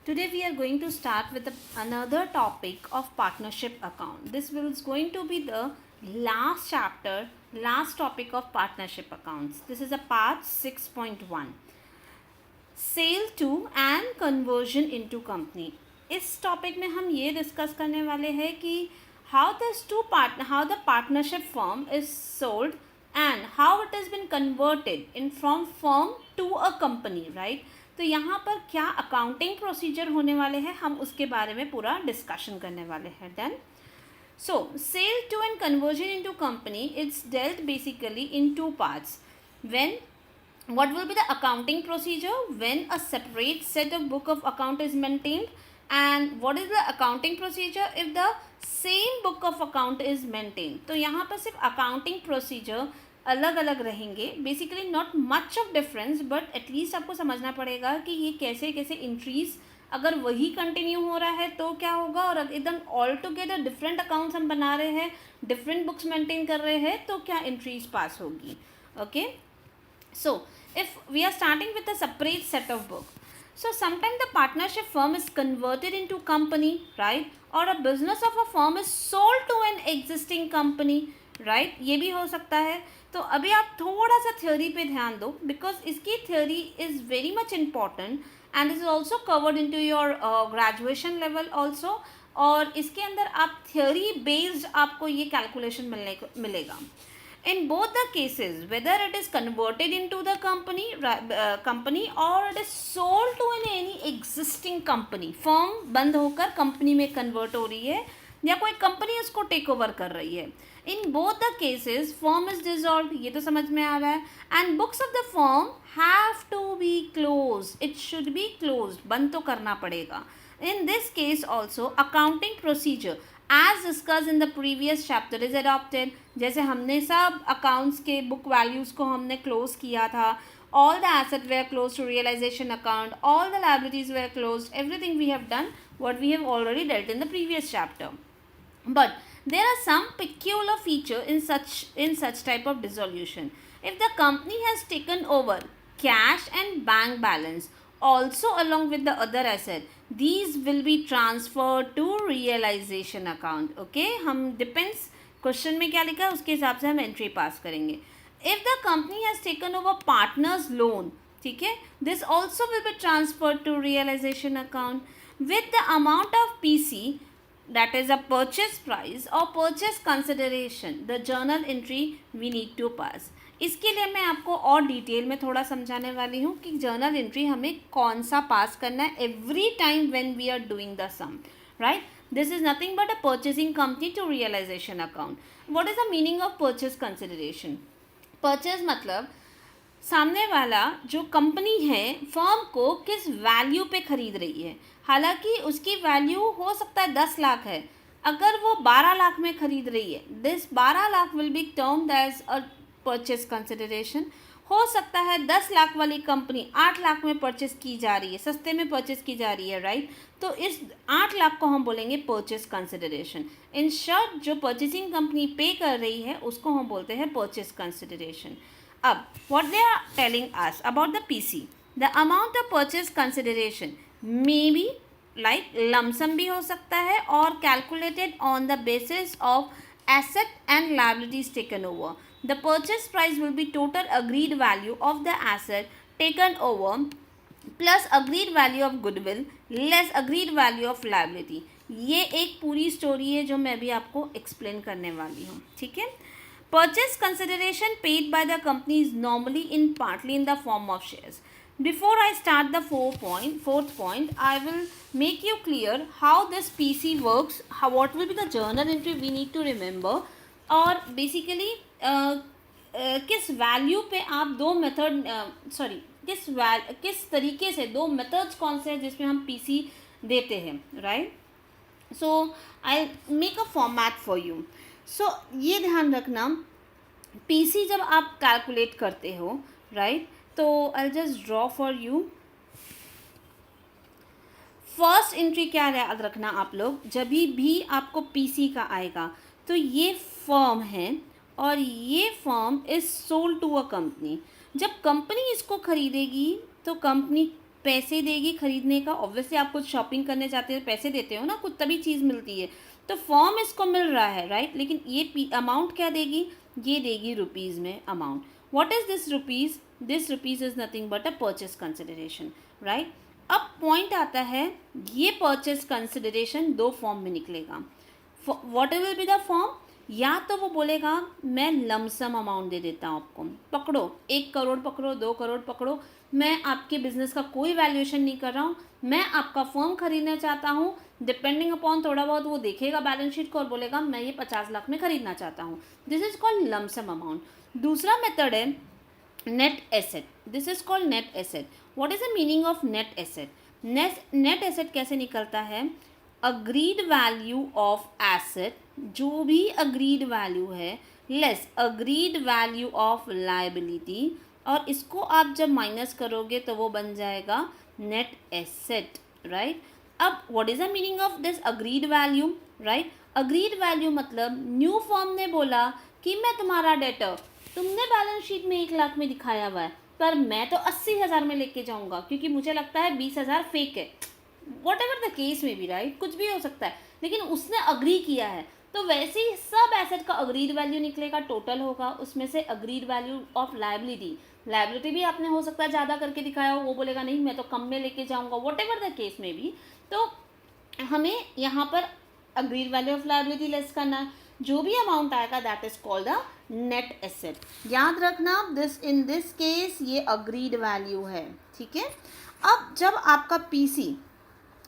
Today we are going to start with another topic of partnership account. This is going to be the last chapter, last topic of partnership accounts. This is a part 6.1. Sale to and conversion into company. इस topic में हम ये discuss करने वाले हैं कि how the partnership firm is sold and how it has been converted from firm to a company, right? तो यहाँ पर क्या अकाउंटिंग प्रोसीजर होने वाले हैं, हम उसके बारे में पूरा डिस्कशन करने वाले हैं. Then so sale to and conversion into company, it's dealt basically in two parts. What will be the accounting procedure when a separate set of book of account is maintained, and what is the accounting procedure if the same book of account is maintained. तो यहाँ पर सिर्फ accounting procedure अलग अलग रहेंगे. Basically not much of difference, but at least आपको समझना पड़ेगा कि ये कैसे कैसे इंट्रीज अगर वही कंटिन्यू हो रहा है तो क्या होगा, और एकदम ऑल टुगेदर डिफरेंट अकाउंट्स हम बना रहे हैं, डिफरेंट बुक्स मेंटेन कर रहे हैं, तो क्या इंट्रीज पास होगी. Okay, so if we are starting with a separate set of book, so sometimes the partnership firm is converted into company, right, or a business of a firm is sold to an existing company, right, ये भी हो सकता है. तो अभी आप थोड़ा सा थ्योरी पे ध्यान दो, बिकॉज इसकी theory is very much important and is also covered in to your graduation level also, और इसके अंदर आप थ्योरी बेस्ड आपको ये कैलकुलेशन मिलेगा. In both the cases, whether it is converted into the company or it is sold to any existing company, firm बंद होकर company में कन्वर्ट हो रही है या कोई कंपनी उसको टेक ओवर कर रही है, in both the cases firm is dissolved, ये तो समझ में आ रहा है, and books of the firm have to be closed, it should be closed, बंद तो करना पड़ेगा. In this case also accounting procedure as discussed in the previous chapter is adopted. जैसे हमने सब accounts के book values को हमने close किया था, all the assets were closed to realization account, all the liabilities were closed, everything we have done what we have already dealt in the previous chapter. But there are some peculiar feature in such type of dissolution. If the company has taken over cash and bank balance also along with the other asset, these will be transferred to realization account. Okay, हम depends question में क्या लिखा है उसके हिसाब से हम entry pass करेंगे. If the company has taken over partners loan, ठीक है, this also will be transferred to realization account with the amount of PC, that is a purchase price or purchase consideration, the journal entry we need to pass. इसके लिए मैं आपको और detail में थोड़ा समझाने वाली हूँ कि जर्नल एंट्री हमें कौन सा पास करना है every time when we are doing the sum, right. This is nothing but a purchasing company to realisation account. What is the meaning of purchase consideration. Purchase मतलब सामने वाला जो कंपनी है फर्म को किस वैल्यू पे खरीद रही है. हालांकि उसकी वैल्यू हो सकता है 10 लाख है, अगर वो 12 लाख में खरीद रही है, this 12 lakh will be termed as a purchase consideration. हो सकता है 10 लाख वाली कंपनी 8 लाख में परचेज की जा रही है, सस्ते में परचेज की जा रही है, राइट. तो इस 8 लाख को हम बोलेंगे परचेज कंसिडरेशन. इन शॉर्ट जो परचेसिंग कंपनी पे कर रही है उसको हम बोलते हैं परचेज कंसिडरेशन. अब what they are telling us about the PC, the amount of purchase consideration may be like lump sum भी हो सकता है और calculated on the basis of asset and liabilities taken over. The purchase price will be total agreed value of the asset taken over plus agreed value of goodwill less agreed value of liability. ये एक पूरी story है जो मैं अभी आपको explain करने वाली हूँ, ठीक है. Purchase consideration paid by the company is normally partly in the form of shares. Before I start the fourth point, I will make you clear how this PC works, what will be the journal entry we need to remember, और basically किस value पे आप दो method किस तरीके से दो methods कौन से हैं जिसमें हम PC देते हैं, right. So I make a format for you. सो ये ध्यान रखना, PC जब आप कैलकुलेट करते हो, राइट, तो I just draw for you. First entry क्या याद रखना आप लोग, जब भी आपको पीसी का आएगा तो ये फर्म है और ये firm is sold to a company. जब कंपनी इसको खरीदेगी तो कंपनी पैसे देगी खरीदने का, ऑब्वियसली आप कुछ शॉपिंग करने जाते हो पैसे देते हो ना, कुछ तभी चीज़ मिलती है, तो फर्म इसको मिल रहा है, राइट। लेकिन ये अमाउंट क्या देगी, ये देगी रुपीज़ में amount. What is this rupees, this rupees is nothing but a purchase consideration, right. अब पॉइंट आता है, ये परचेस कंसिडरेशन दो फॉर्म में निकलेगा। What will be the form, या तो वो बोलेगा मैं लमसम अमाउंट दे देता हूँ आपको, पकड़ो 1 करोड़ पकड़ो, 2 करोड़ पकड़ो, मैं आपके बिजनेस का कोई वैल्यूएशन नहीं कर रहा हूँ, मैं आपका फर्म खरीदना चाहता हूँ, डिपेंडिंग अपॉन थोड़ा बहुत वो देखेगा बैलेंस शीट को और बोलेगा मैं ये 50 लाख में खरीदना चाहता हूँ। This is called lump sum amount. दूसरा मेथड है net asset, this is called net asset. What is the meaning of net asset, net asset कैसे निकलता है, अग्रीड वैल्यू ऑफ एसेट, जो भी अग्रीड वैल्यू है, less agreed value of liability, और इसको आप जब माइनस करोगे तो वो बन जाएगा नेट एसेट, राइट। अब what is the meaning of this agreed value, right. Agreed value मतलब न्यू फर्म ने बोला कि मैं तुम्हारा डेटर, तुमने बैलेंस शीट में 1 लाख में दिखाया हुआ है, पर मैं तो 80,000 में लेके जाऊंगा क्योंकि मुझे लगता है 20,000 फेक है, वॉट एवर द केस में भी, राइट, कुछ भी हो सकता है, लेकिन उसने अग्री किया है। तो वैसे ही सब एसेट का अग्रीड वैल्यू निकलेगा, टोटल होगा, उसमें से agreed value of liability, liability भी आपने हो सकता है ज़्यादा करके दिखाया हो, वो बोलेगा नहीं मैं तो कम में लेके जाऊंगा, वॉट एवर द केस में भी। तो हमें यहाँ पर agreed value of liability less करना है, जो भी अमाउंट आएगा that is called the net asset. याद रखना दिस, इन दिस केस ये अग्रीड वैल्यू है, ठीक है। अब जब आपका पीसी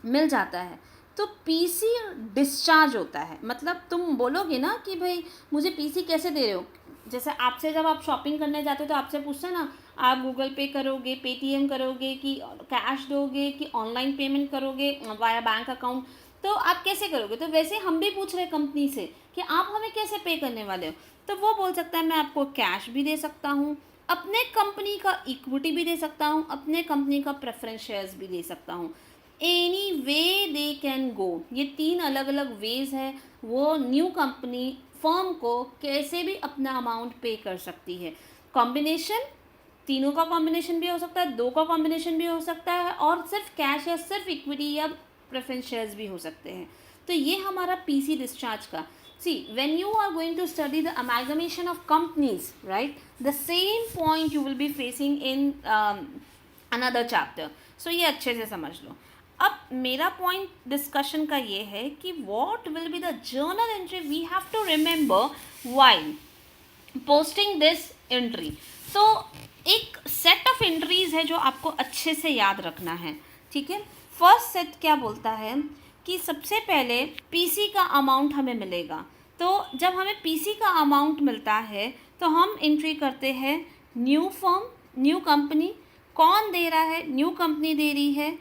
मिल जाता है तो पीसी डिस्चार्ज होता है, मतलब तुम बोलोगे ना कि भाई मुझे पीसी कैसे दे रहे हो, जैसे आपसे जब आप शॉपिंग करने जाते हो तो आपसे पूछते हैं ना आप गूगल पे करोगे, पेटीएम करोगे कि कैश दोगे कि ऑनलाइन पेमेंट करोगे वाया बैंक अकाउंट, तो आप कैसे करोगे। तो वैसे हम भी पूछ रहे कंपनी से कि आप हमें कैसे पे करने वाले हो, तो वो बोल सकता है मैं आपको कैश भी दे सकता हूँ, अपने कंपनी का इक्विटी भी दे सकता हूँ, अपने कंपनी का प्रेफरेंस शेयर्स भी दे सकता हूँ, any way they can go. ये 3 अलग अलग वेज है, वो न्यू कंपनी फर्म को कैसे भी अपना अमाउंट पे कर सकती है। कॉम्बिनेशन, तीनों का कॉम्बिनेशन भी हो सकता है, 2 का कॉम्बिनेशन भी हो सकता है, और सिर्फ कैश या सिर्फ इक्विटी या प्रेफरेंस शेयर्स भी हो सकते हैं। तो ये हमारा पीसी डिस्चार्ज का। See, when you are going to study the amalgamation of companies, right, the same point you will be facing in another chapter. So ये अच्छे से समझ लो। अब मेरा पॉइंट डिस्कशन का ये है कि what will be the journal entry we have to remember while posting this entry. तो एक सेट ऑफ एंट्रीज है जो आपको अच्छे से याद रखना है, ठीक है। फर्स्ट सेट क्या बोलता है कि सबसे पहले पीसी का अमाउंट हमें मिलेगा, तो जब हमें पीसी का अमाउंट मिलता है तो हम एंट्री करते हैं न्यू फर्म, न्यू कंपनी, कौन दे रहा है, न्यू कंपनी दे रही है,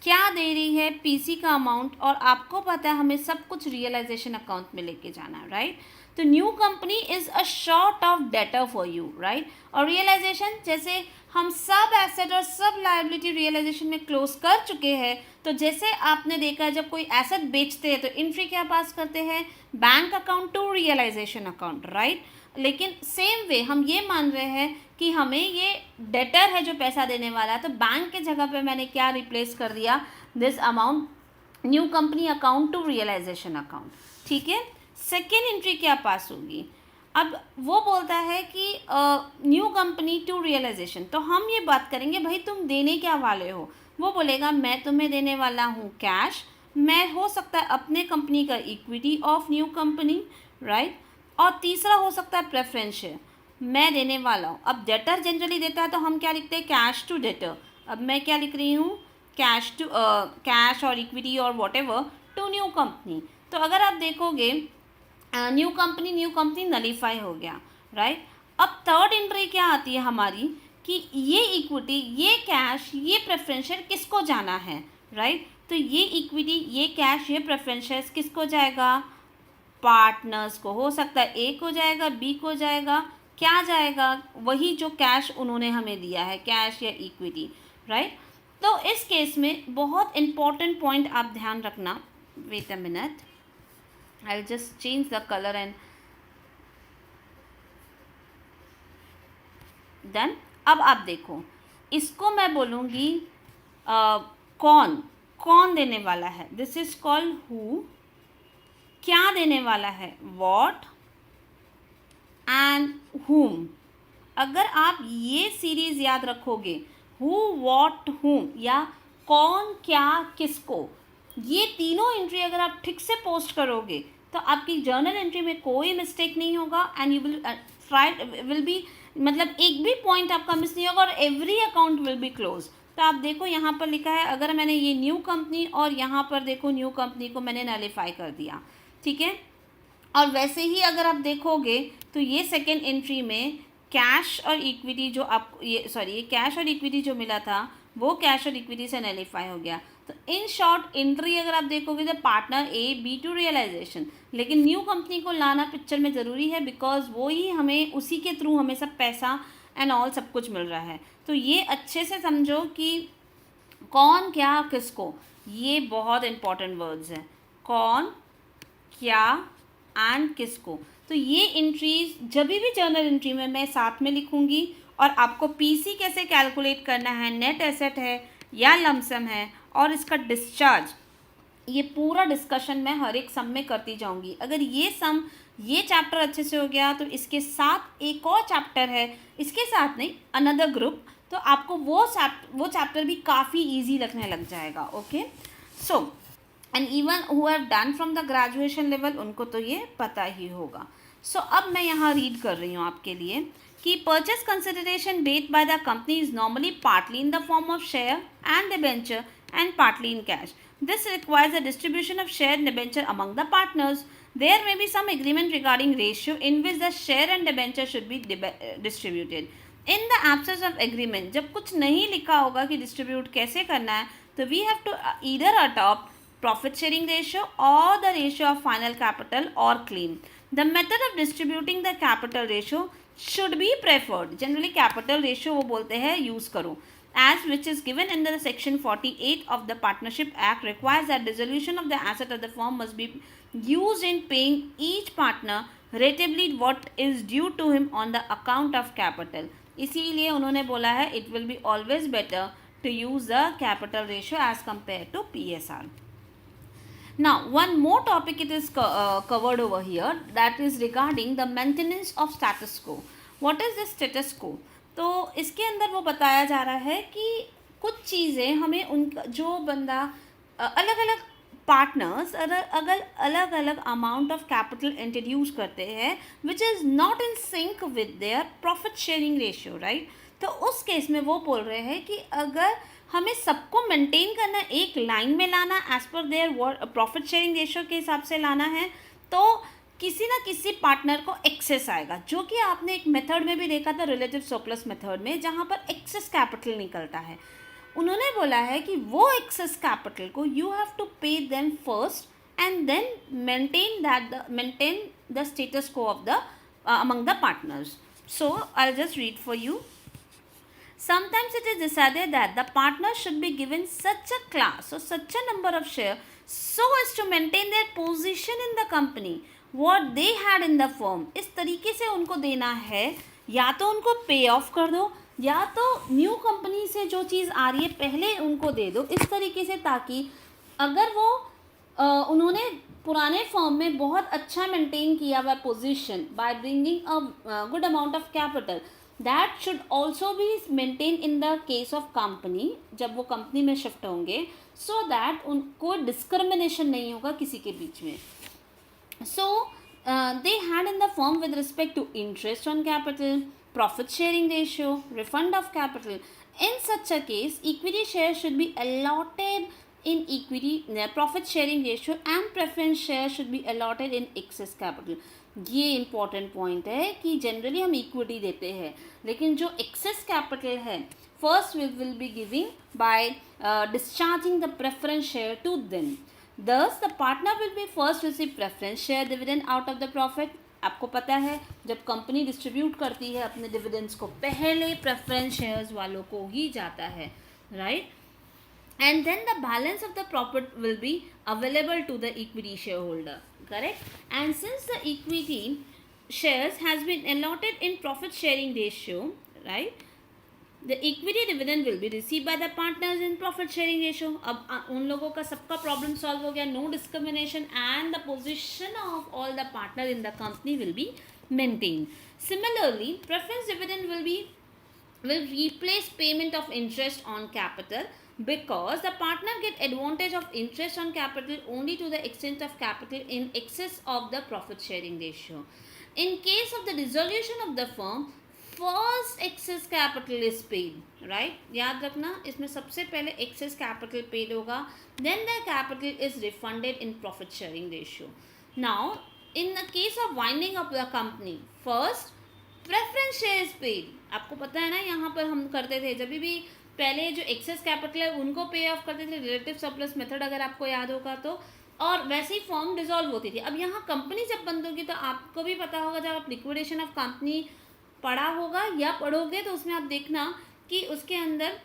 क्या दे रही है, पीसी का अमाउंट, और आपको पता है हमें सब कुछ रियलाइजेशन अकाउंट में लेके जाना है, राइट। तो new company is a short of debtor for you, right. और रियलाइजेशन, जैसे हम सब एसेट और सब लायबिलिटी रियलाइजेशन में क्लोज कर चुके हैं, तो जैसे आपने देखा है जब कोई एसेट बेचते हैं तो एंट्री क्या पास करते हैं, bank account to realisation account, right. लेकिन सेम वे हम ये मान रहे हैं कि हमें ये डेटर है जो पैसा देने वाला है, तो बैंक के जगह पे मैंने क्या रिप्लेस कर दिया, this amount new company account to realisation account, ठीक है। सेकेंड एंट्री क्या पास होगी, अब वो बोलता है कि न्यू कंपनी टू रियलाइजेशन, तो हम ये बात करेंगे भाई तुम देने क्या वाले हो, वो बोलेगा मैं तुम्हें देने वाला हूँ कैश, मैं हो सकता है अपने कंपनी का equity of new company, right, और तीसरा हो सकता है प्रेफरेंस शेयर मैं देने वाला हूँ। अब डेटर जनरली देता है तो हम क्या लिखते हैं, कैश टू डेटर, अब मैं क्या लिख रही हूँ, कैश टू कैश और इक्विटी और whatever to new company. तो अगर आप देखोगे न्यू कंपनी नलीफाई हो गया, राइट। अब थर्ड एंट्री क्या आती है हमारी कि ये इक्विटी, ये कैश, ये प्रेफरेंस शेयर किसको जाना है, राइट। तो ये इक्विटी, ये कैश, ये प्रेफरेंस शेयर किसको जाएगा, पार्टनर्स को, हो सकता है ए को जाएगा, बी को जाएगा, क्या जाएगा, वही जो कैश उन्होंने हमें दिया है, कैश या इक्विटी, राइट। तो इस केस में बहुत इंपॉर्टेंट पॉइंट आप ध्यान रखना, wait a minute, I just change the colour and done. अब आप देखो, इसको मैं बोलूँगी कौन कौन देने वाला है, दिस इज कॉल्ड हु। क्या देने वाला है, वॉट एंड whom। अगर आप ये सीरीज याद रखोगे, हु वॉट whom या कौन क्या किसको, ये तीनों एंट्री अगर आप ठीक से पोस्ट करोगे तो आपकी जर्नल एंट्री में कोई मिस्टेक नहीं होगा एंड यू विल बी, मतलब एक भी पॉइंट आपका मिस नहीं होगा और every account will be close. तो आप देखो यहाँ पर लिखा है, अगर मैंने ये न्यू कंपनी और यहाँ पर देखो न्यू कंपनी को मैंने नलीफाई कर दिया, ठीक है। और वैसे ही अगर आप देखोगे तो ये सेकेंड एंट्री में कैश और इक्विटी जो आप ये कैश और इक्विटी जो मिला था वो कैश और इक्विटी से नलीफाई हो गया। तो इन शॉर्ट एंट्री अगर आप देखोगे तो partner A B to realisation, लेकिन न्यू कंपनी को लाना पिक्चर में ज़रूरी है बिकॉज वो ही हमें उसी के थ्रू हमें सब पैसा एंड ऑल सब कुछ मिल रहा है। तो ये अच्छे से समझो कि कौन क्या किसको, ये बहुत इंपॉर्टेंट वर्ड्स हैं, कौन क्या एंड किसको। तो ये एंट्रीज जब भी जर्नल एंट्री में मैं साथ में लिखूंगी और आपको पीसी कैसे कैलकुलेट करना है, नेट एसेट है या लमसम है और इसका डिस्चार्ज, ये पूरा डिस्कशन मैं हर एक सम में करती जाऊंगी। अगर ये चैप्टर अच्छे से हो गया तो इसके साथ एक और चैप्टर है, इसके साथ नहीं अनदर ग्रुप, तो आपको वो चैप्टर भी काफ़ी ईजी लगने लग जाएगा। Okay, so and even who have done from the graduation level उनको तो ये पता ही होगा। सो अब मैं यहाँ रीड कर रही हूँ आपके लिए कि purchase consideration paid by the company is normally partly in the form of share and debenture and partly in cash. This requires a distribution of share and debenture among the partners. There may be some agreement regarding ratio in which the share and debenture should be distributed. In the absence of agreement, जब कुछ नहीं लिखा होगा कि distribute कैसे करना है, तो we have to either adopt profit sharing ratio or the ratio of final capital or claim. The method of distributing the capital ratio should be preferred. Generally capital ratio वो बोलते हैं use करो, as which is given under the section 48 of the Partnership Act requires that dissolution of the asset of the firm must be used in paying each partner ratably what is due to him on the account of capital. इसीलिए उन्होंने बोला है it will be always better to use the capital ratio as compared to PSR. Now one more topic it is covered over here, that is regarding the maintenance of status quo. What is the status quo? तो इसके अंदर वो बताया जा रहा है कि कुछ चीज़ें हमें उनका जो बंदा अलग अलग पार्टनर्स अगर अलग अलग अमाउंट ऑफ कैपिटल इंट्रोड्यूस करते हैं which is not in sync with their profit sharing ratio, right. तो उस केस में वो बोल रहे हैं कि अगर हमें सबको मेंटेन करना, एक लाइन में लाना as per their profit sharing ratio के हिसाब से लाना है, तो किसी ना किसी पार्टनर को एक्सेस आएगा, जो कि आपने एक मेथड में भी देखा था रिलेटिव सरप्लस मेथड में, जहाँ पर एक्सेस कैपिटल निकलता है। उन्होंने बोला है कि वो एक्सेस कैपिटल को you have to pay them first and then maintain the status quo of the among the partners. So I just read for you. Sometimes it is decided that the partner should be given such a class or such a number of shares so as to maintain their position in the company what they had in the firm. इस तरीके से उनको देना है, या तो उनको पे ऑफ कर दो या तो न्यू कंपनी से जो चीज़ आ रही है पहले उनको दे दो, इस तरीके से, ताकि अगर वो उन्होंने पुराने फर्म में बहुत अच्छा मेंटेन किया हुआ position by bringing a good amount of capital, that should also be maintain in the case of company, जब वो कंपनी में शिफ्ट होंगे, सो दैट उनको डिस्क्रिमिनेशन नहीं होगा किसी के बीच में। So they had in the firm with respect to interest on capital, profit sharing ratio, refund of capital. In such a case, equity shares should be allotted in equity, profit sharing ratio and preference shares should be allotted in excess capital. ये important point है कि generally हम equity देते हैं, लेकिन जो excess capital है first we will be giving by discharging the preference share to them. Thus, the partner will be first receive preference share dividend out of the profit. आपको पता है जब कंपनी डिस्ट्रीब्यूट करती है अपने डिविडेंड्स को, पहले प्रेफरेंस शेयर्स वालों को ही जाता है, right. And then the balance of the profit will be available to the equity shareholder, correct. And since the equity shares has been allotted in profit sharing ratio, right, The equity dividend will be received by the partners in profit sharing ratio. अब उन लोगों का सबका problem solve हो गया, no discrimination, and the position of all the partner in the company will be maintained. Similarly, preference dividend will replace payment of interest on capital, because the partner get advantage of interest on capital only to the extent of capital in excess of the profit sharing ratio. In case of the dissolution of the firm, first excess capital is paid, right. याद रखना, इसमें सबसे पहले excess capital paid होगा, then the capital is refunded in profit sharing ratio. Now in the case of winding up the company, first preference share is paid. आपको पता है ना, यहाँ पर हम करते थे जब भी पहले जो एक्सेस कैपिटल है उनको पे ऑफ करते थे, रिलेटिव सरप्लस मेथड, अगर आपको याद होगा तो. और वैसे ही फॉर्म डिसॉल्व होती थी. अब यहाँ कंपनी जब बंद होगी तो आपको भी पता होगा, जब आप लिक्विडेशन ऑफ कंपनी पढ़ा होगा या पढ़ोगे तो उसमें आप देखना कि उसके अंदर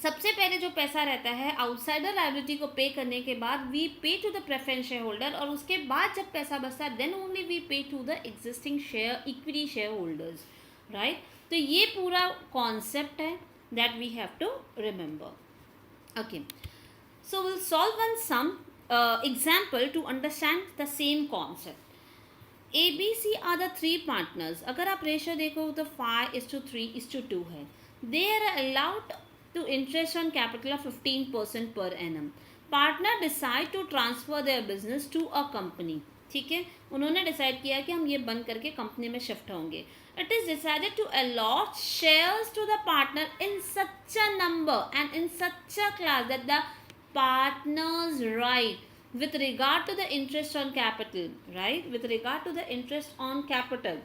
सबसे पहले जो पैसा रहता है आउटसाइडर लायबिलिटी को पे करने के बाद we pay to the preference share holder, और उसके बाद जब पैसा बचता है then only we pay to the existing share equity share holders, right. तो ये पूरा कॉन्सेप्ट है that we have to remember. Okay, so will solve one some example to understand the same concept. ABC are the three partners. अगर आप ratio देखो तो 5:3:2 है. They are allowed to interest on capital of 15% per annum. Partner decide to transfer their business to a company. ठीक है, उन्होंने decide किया कि हम ये बंद करके कंपनी में शिफ्ट होंगे. It is decided to allot shares to the partner in such a number and in such a class that the partner's right with regard to the interest on capital, right, with regard to the interest on capital,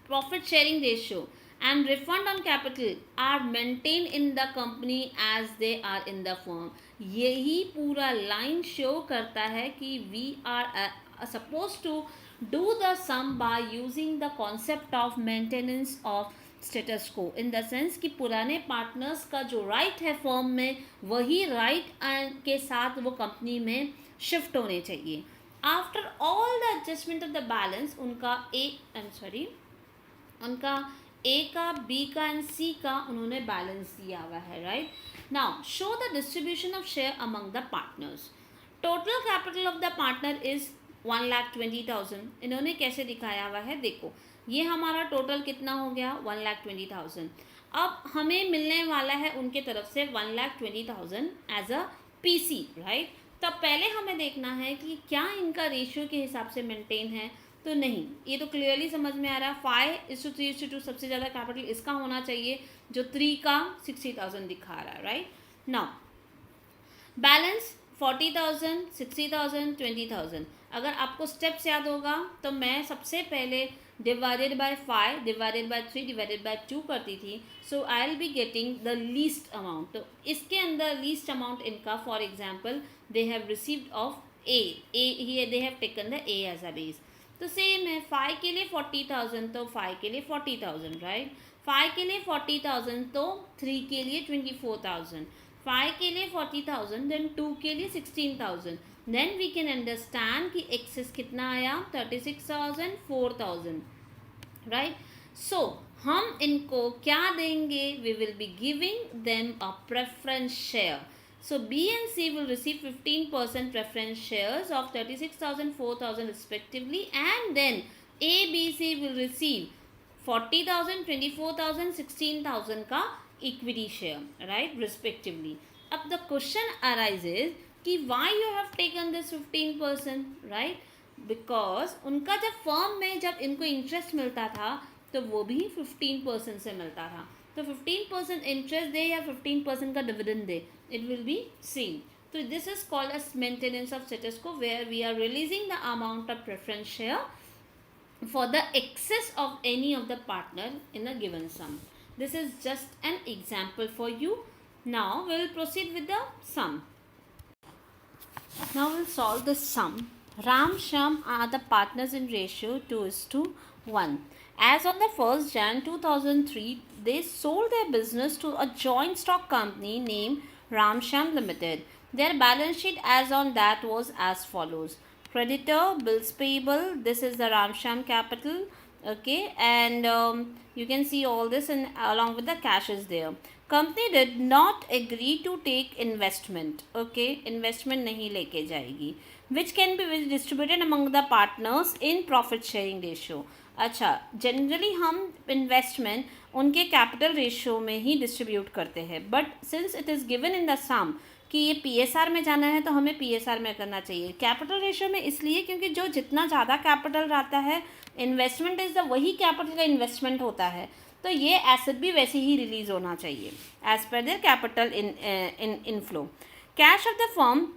profit sharing ratio and refund on capital are maintained in the company as they are in the firm. यही पूरा line show करता है कि we are supposed to do the sum by using the concept of maintenance of status को, in the sense कि पुराने partners का जो राइट है फर्म में वही राइट के साथ वो कंपनी में शिफ्ट होने चाहिए. After all the adjustment of the balance उनका ए का बी का एंड सी का उन्होंने बैलेंस दिया हुआ है, right. Now show the distribution of share among the partners. Total capital of the partner is 1,20,000. इन्होंने कैसे दिखाया हुआ है, देखो ये हमारा टोटल कितना हो गया 1,20,000. अब हमें मिलने वाला है उनके तरफ से 1,20,000 एज अ पीसी, राइट. तब पहले हमें देखना है कि क्या इनका रेशियो के हिसाब से मेंटेन है, तो नहीं. ये तो क्लियरली समझ में आ रहा है 5:3:2 सबसे ज़्यादा कैपिटल इसका होना चाहिए, जो 3 का 60,000 दिखा रहा है, राइट. Now balance 40,000, 60,000, 20,000. अगर आपको स्टेप्स याद होगा तो मैं सबसे पहले divided by 5 divided by 3 divided by 2 करती थी. So I will be getting the least amount. तो इसके अंदर लीस्ट अमाउंट इनका, for example they have received of a here they have taken the a as a base. तो same है 5 के लिए 40,000 तो 5 के लिए 40,000, राइट. 5 के लिए 40,000 तो 3 के लिए 24,000. 5 के लिए 40,000 देन 2 के लिए 16,000. देन वी कैन अंडरस्टैंड कि एक्सेस कितना आया 36,000, 4,000, राइट. सो हम इनको क्या देंगे, we will be giving them a preference share. So B and C will receive 15% preference shares of 36,000, 4,000 respectively, and then A, B, C will receive 40,000, 24,000, 16,000 का equity share, right, respectively. अब the question arises कि why you have taken this 15%, right? Because उनका जब firm में जब इनको interest मिलता था तो वो भी 15% से मिलता था. तो 15% इंटरेस्ट दे या 15% का dividend they, it will be same. So this is called as maintenance of status quo, where we are releasing the amount of preference share for the excess of any of the partner in a given sum. This is just an example for you. Now we will proceed with the sum. Now we will solve the sum. Ram Shyam are the partners in ratio 2:1. As on the 1st Jan 2003, they sold their business to a joint stock company named Ramshyam Limited. Their balance sheet as on that was as follows. Creditor, bills payable, this is the Ramshyam capital. Okay, and you can see all this and along with the cash is there. Company did not agree to take investment. Okay, investment नहीं लेके जाएगी, which can be distributed among the partners in profit sharing ratio. अच्छा, generally हम investment उनके capital ratio में ही distribute करते हैं, but since it is given in the sum कि ये पीएसआर में जाना है तो हमें पीएसआर में करना चाहिए। कैपिटल रेशियो में इसलिए क्योंकि जो जितना ज़्यादा कैपिटल रहता है, इन्वेस्टमेंट इज़ द वही कैपिटल का इन्वेस्टमेंट होता है, तो ये एसेट भी वैसे ही रिलीज होना चाहिए as per their capital inflow. Cash of the firm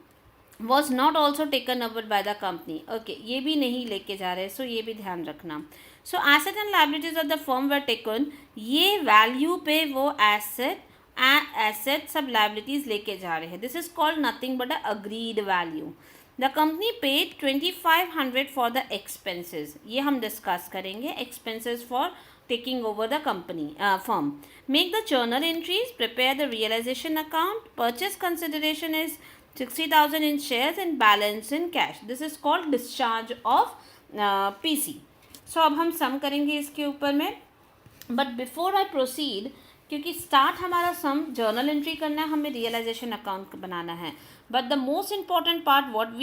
was not also taken over by the company. Okay, ये भी नहीं लेके जा रहे, सो ये भी ध्यान रखना। So asset and liabilities of the firm were taken, ये वैल्यू पे वो एसेट सब लायबिलिटीज लेके जा रहे हैं। This is called nothing but a agreed value. The company paid 2500 for the expenses, ये हम डिस्कस करेंगे, expenses for taking over the company firm. Make the journal entries, prepare the realization account. Purchase consideration is 60,000 in shares and balance in cash. This is called discharge of PC. So अब हम सम करेंगे इसके ऊपर में, but before I proceed, क्योंकि start हमारा सम journal entry करना है, हमें रियलाइजेशन अकाउंट बनाना है, but the most important part what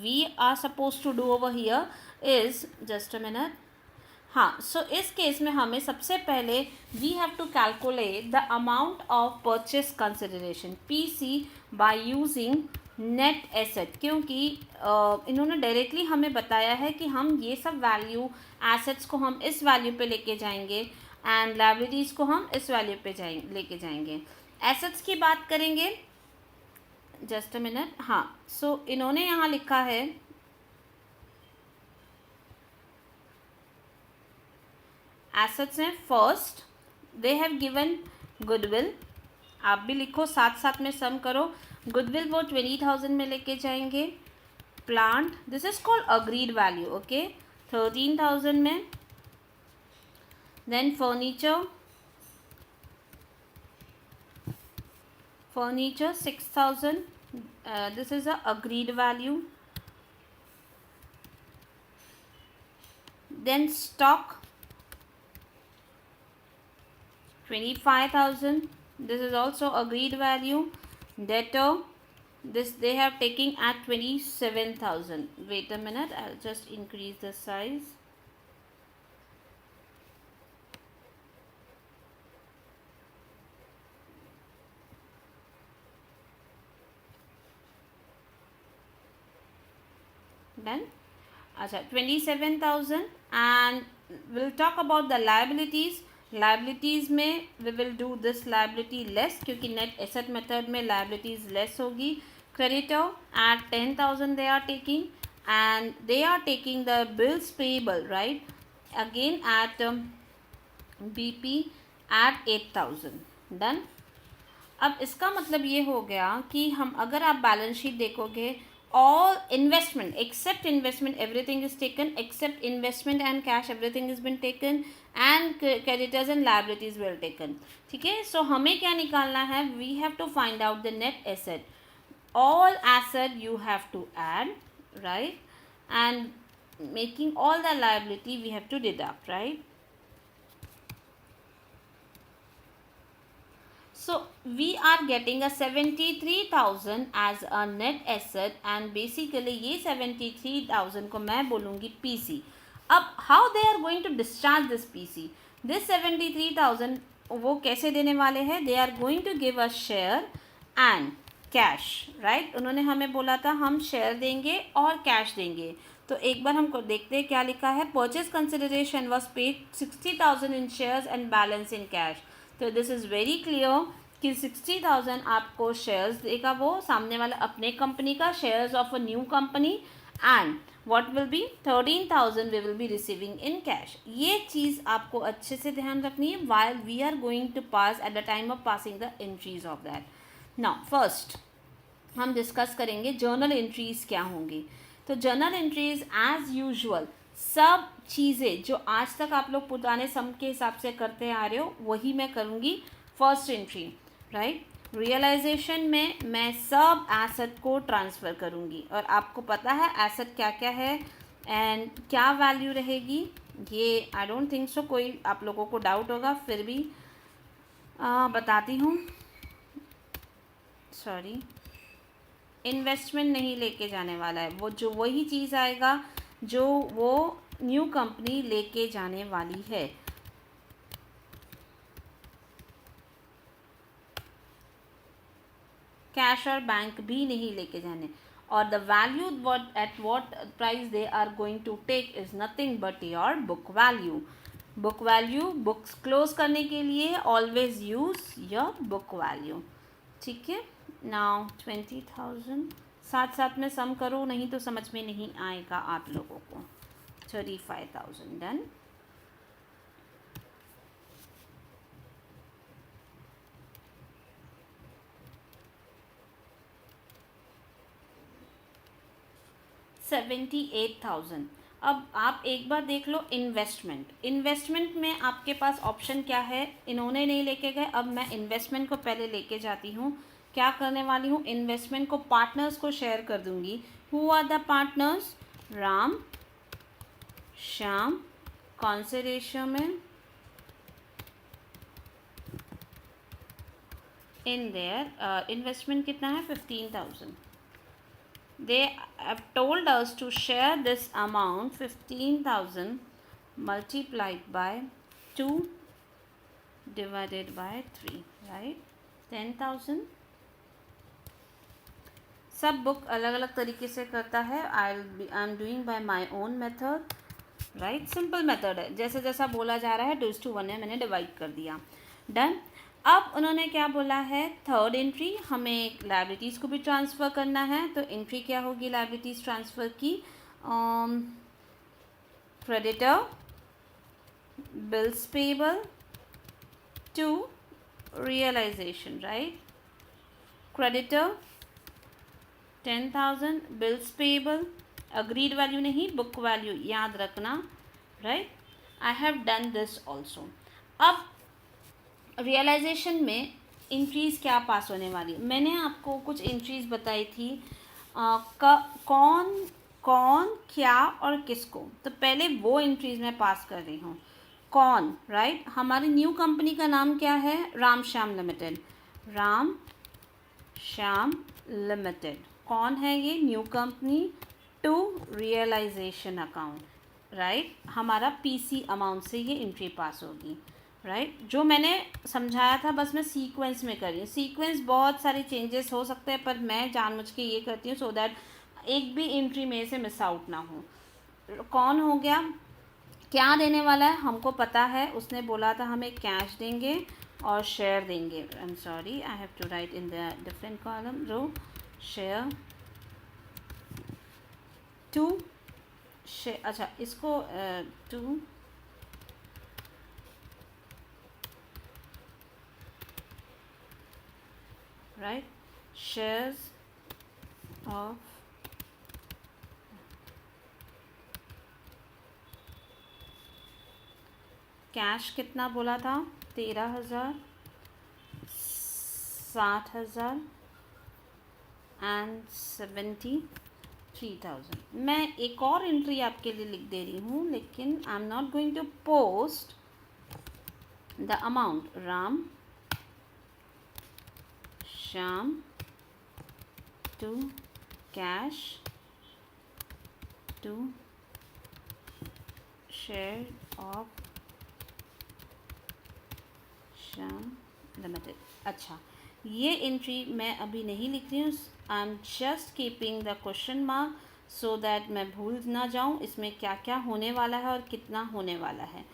we are suppose to do over here is, just a minute, हाँ, सो इस केस में हमें सबसे पहले we have to calculate the amount of purchase consideration PC by using net asset, क्योंकि इन्होंने directly हमें बताया है कि हम ये सब वैल्यू, एसेट्स को हम इस वैल्यू पे लेके जाएंगे एंड लायबिलिटीज़ को हम इस वैल्यू पे लेके जाएंगे। एसेट्स की बात करेंगे, जस्ट अ मिनट, हाँ, सो इन्होंने यहाँ लिखा है एसेट्स हैं, first they have given goodwill, आप भी लिखो साथ साथ में सम करो। गुडविल वो 20,000 में लेके जाएंगे। Plant, this is called agreed value, okay, 13,000 में। Then furniture 6,000, this is a agreed value. Then stock 25,000, this is also agreed value. Debtor, this they have taken at 27,000. Wait a minute, I'll just increase the size. Done. अच्छा, 27,000, and we'll talk about the liabilities. Liabilities में we will do this liability less, क्योंकि net asset method में liabilities less होगी। Creditor at 10,000 they are taking, and they are taking the bills payable, right, again at BP at 8,000। Done. अब इसका मतलब ये हो गया कि हम, अगर आप बैलेंस शीट देखोगे, all investment except investment everything is taken, except investment and cash everything has been taken, and creditors and liabilities were taken, ठीक है। सो हमें क्या निकालना है, we have to find out the net asset, all asset you have to add, right, and making all the liability we have to deduct, right. So we are getting a 73,000 as a net asset, and basically ये 73,000 को मैं बोलूँगी PC। अब how they are going to discharge this PC? This 73,000 वो कैसे देने वाले हैं? They are going to give a share and cash, right? उन्होंने हमें बोला था हम शेयर देंगे और कैश देंगे। तो एक बार हमको देखते हैं क्या लिखा है। Purchase consideration was paid 60,000 in shares and balance in cash. तो दिस इज़ वेरी क्लियर कि 60,000 आपको शेयर्स देगा वो सामने वाला अपने कंपनी का, shares of a new company, and what will be 13,000 we will be receiving in cash. ये चीज़ आपको अच्छे से ध्यान रखनी है while we are going to pass at the time of passing the entries of that. Now first हम discuss करेंगे जर्नल एंट्रीज क्या होंगी। तो जर्नल एंट्रीज एज यूजुअल सब चीज़ें जो आज तक आप लोग पुराने सम के हिसाब से करते आ रहे हो वही मैं करूँगी। फर्स्ट एंट्री, राइट, रियलाइजेशन में मैं सब एसेट को ट्रांसफ़र करूँगी, और आपको पता है एसेट क्या क्या है एंड क्या वैल्यू रहेगी, ये आई डोंट थिंक सो कोई आप लोगों को डाउट होगा, फिर भी बताती हूँ। सॉरी, इन्वेस्टमेंट नहीं लेके जाने वाला है, वो जो वही चीज़ आएगा जो वो न्यू कंपनी लेके जाने वाली है। कैश और बैंक भी नहीं लेके जाने, और the value what at what price they are going to take is nothing but your book value. Book value, books close करने के लिए always use your book value. ठीक है, नाउ 20,000 साथ साथ में सम करो, नहीं तो समझ में नहीं आएगा आप लोगों को। 35,000 डन। $78,000। अब आप एक बार देख लो इन्वेस्टमेंट में आपके पास ऑप्शन क्या है, इन्होंने नहीं लेके गए, अब मैं इन्वेस्टमेंट को पहले लेके जाती हूँ। क्या करने वाली हूँ, इन्वेस्टमेंट को पार्टनर्स को शेयर कर दूंगी। Who are the partners, Ram, Shyam, कौन से रेशियो में, इन देयर इन्वेस्टमेंट कितना है 15,000। They have told us to share this amount 15,000 multiplied by 2 divided by 3, right? 10,000। सब बुक अलग अलग तरीके से करता है, I am doing by my own method, right. Simple method है, जैसे जैसा बोला जा रहा है 2:1 में मैंने डिवाइड कर दिया। डन। अब उन्होंने क्या बोला है, थर्ड एंट्री हमें लायबिलिटीज़ को भी ट्रांसफ़र करना है, तो एंट्री क्या होगी लायबिलिटीज़ ट्रांसफ़र की, creditor, bills payable to realisation, right. Creditor 10,000, bills payable, agreed value नहीं, बुक वैल्यू याद रखना, right. I have done this also. अब रियलाइजेशन में इंट्रीज़ क्या पास होने वाली, मैंने आपको कुछ इंट्रीज़ बताई थी, कौन कौन क्या और किसको, तो पहले वो इंट्रीज़ मैं पास कर रही हूँ। कौन, राइट, हमारी न्यू कंपनी का नाम क्या है, राम श्याम लिमिटेड, राम श्याम लिमिटेड। कौन है ये, new company, to realisation account, right. हमारा पीसी अमाउंट से ये एंट्री पास होगी, राइट। जो मैंने समझाया था बस मैं सीक्वेंस में कर रही हूँ, सीक्वेंस बहुत सारे चेंजेस हो सकते हैं, पर मैं जानबूझ के ये करती हूँ सो दैट एक भी एंट्री में से मिस आउट ना हो। कौन हो गया, क्या देने वाला है हमको पता है, उसने बोला था हमें कैश देंगे और शेयर देंगे। I am sorry, I have to write in the different column, row, share to share, अच्छा इसको to right, shares of cash कितना बोला था, 13,000, 60,000 एंड 73,000। मैं एक और एंट्री आपके लिए लिख दे रही हूँ, लेकिन I am not going to post the amount. Ram Shyam to cash to share of Shyam limited. अच्छा, ये एंट्री मैं अभी नहीं लिख रही हूँ, I am just keeping the question mark so that मैं भूल ना जाऊँ इसमें क्या क्या होने वाला है और कितना होने वाला है,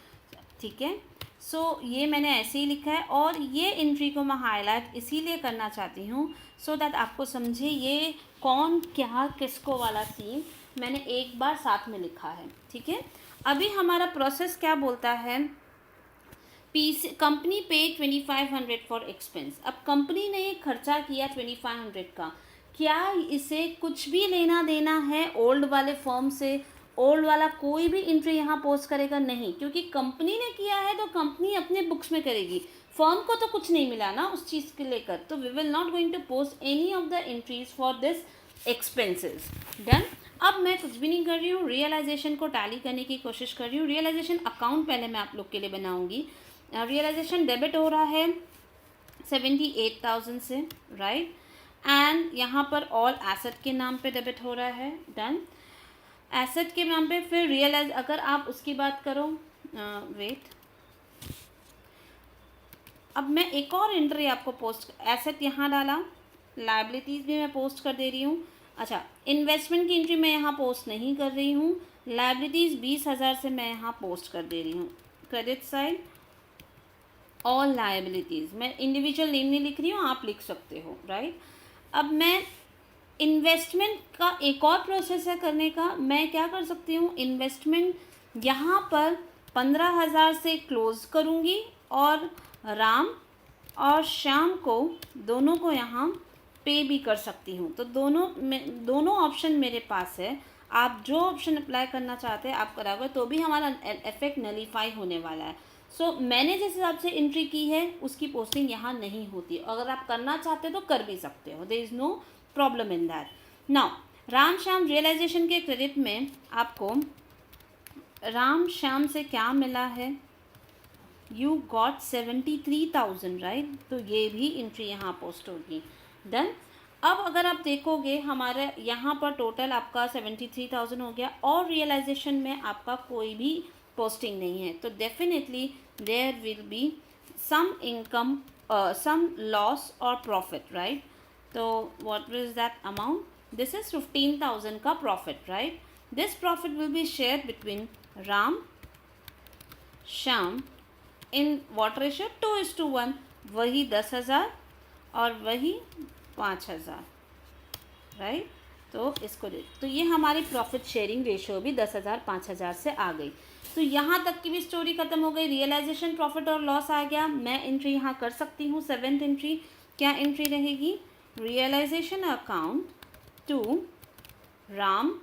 ठीक है। सो ये मैंने ऐसे ही लिखा है, और ये एंट्री को मैं हाईलाइट इसीलिए करना चाहती हूँ सो दैट आपको समझे ये कौन क्या किसको वाला सीन मैंने एक बार साथ में लिखा है, ठीक है। अभी हमारा प्रोसेस क्या बोलता है, पीसी कंपनी पे 2,500 फॉर एक्सपेंस। अब कंपनी ने खर्चा किया 2,500 का, क्या इसे कुछ भी लेना देना है ओल्ड वाले फर्म से, ओल्ड वाला कोई भी एंट्री यहाँ पोस्ट करेगा नहीं, क्योंकि कंपनी ने किया है तो कंपनी अपने बुक्स में करेगी, फर्म को तो कुछ नहीं मिला ना उस चीज़ के लेकर, तो we will not going to post any of the entries for this expenses. Done. अब मैं कुछ भी नहीं कर रही हूँ, रियलाइजेशन को टैली करने की कोशिश कर रही हूँ। रियलाइजेशन अकाउंट पहले मैं आप लोग के लिए बनाऊंगी। रियलाइजेशन डेबिट हो रहा है 78,000 से, राइट, एंड यहाँ पर ऑल एसेट के नाम पे डेबिट हो रहा है, डन। एसेट के नाम पे फिर रियलाइज, अगर आप उसकी बात करो, वेट, अब मैं एक और एंट्री आपको पोस्ट, एसेट यहाँ डाला, लायबिलिटीज़ भी मैं पोस्ट कर दे रही हूँ। अच्छा, इन्वेस्टमेंट की एंट्री मैं यहाँ पोस्ट नहीं कर रही हूँ। लायबिलिटीज़ 20,000 से मैं यहाँ पोस्ट कर दे रही हूँ। क्रेडिट साइड ऑल लायबिलिटीज़, मैं इंडिविजुअल नेम नहीं लिख रही हूँ, आप लिख सकते हो, राइट। अब मैं इन्वेस्टमेंट का एक और प्रोसेस है करने का, मैं क्या कर सकती हूँ, इन्वेस्टमेंट यहाँ पर 15,000 से क्लोज़ करूँगी और राम और श्याम को दोनों को यहाँ पे भी कर सकती हूँ। तो दोनों ऑप्शन मेरे पास है, आप जो ऑप्शन अप्लाई करना चाहते हैं आप कराओगे तो भी हमारा इफेक्ट नलीफाई होने वाला है। सो मैंने जिस हिसाब से एंट्री की है उसकी पोस्टिंग यहाँ नहीं होती। अगर आप करना चाहते हो तो कर भी सकते हो, there is no problem in that. Now Ram Shyam realisation के क्रेडिट में आपको राम श्याम से क्या मिला है, यू गॉट 73,000, राइट, तो ये भी एंट्री यहाँ पोस्ट होगी, डन। अब अगर आप देखोगे हमारे यहाँ पर टोटल आपका 73,000 हो गया और रियलाइजेशन में आपका कोई भी पोस्टिंग नहीं है, तो definitely there will be some income, some loss और प्रॉफिट, राइट। तो what is that amount, this is 15,000 का profit, right. This profit will be share between Ram Shyam in what ratio, 2:1, वही 10,000 और वही 5,000, राइट। तो इसको दे, तो ये हमारी प्रॉफिट शेयरिंग रेशियो भी 10,000 5,000 से आ गई। तो यहाँ तक की भी स्टोरी खत्म हो गई। रियलाइजेशन प्रॉफिट और लॉस आ गया, मैं एंट्री यहाँ कर सकती हूँ। 7th एंट्री क्या एंट्री रहेगी, realisation account to Ram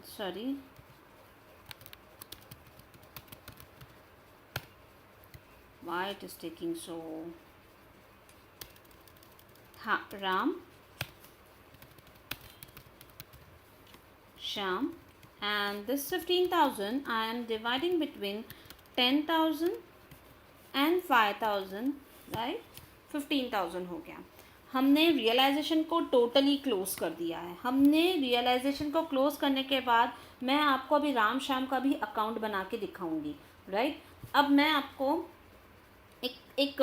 sorry why it is taking so, हाँ, Ram Shyam, and this 15,000 I am dividing between 10,000 and 5,000, right, 15,000 हो गया। हमने रियलाइजेशन को टोटली क्लोज कर दिया है। हमने रियलाइजेशन को क्लोज करने के बाद मैं आपको अभी राम श्याम का भी अकाउंट बना के दिखाऊंगी, राइट। अब मैं आपको एक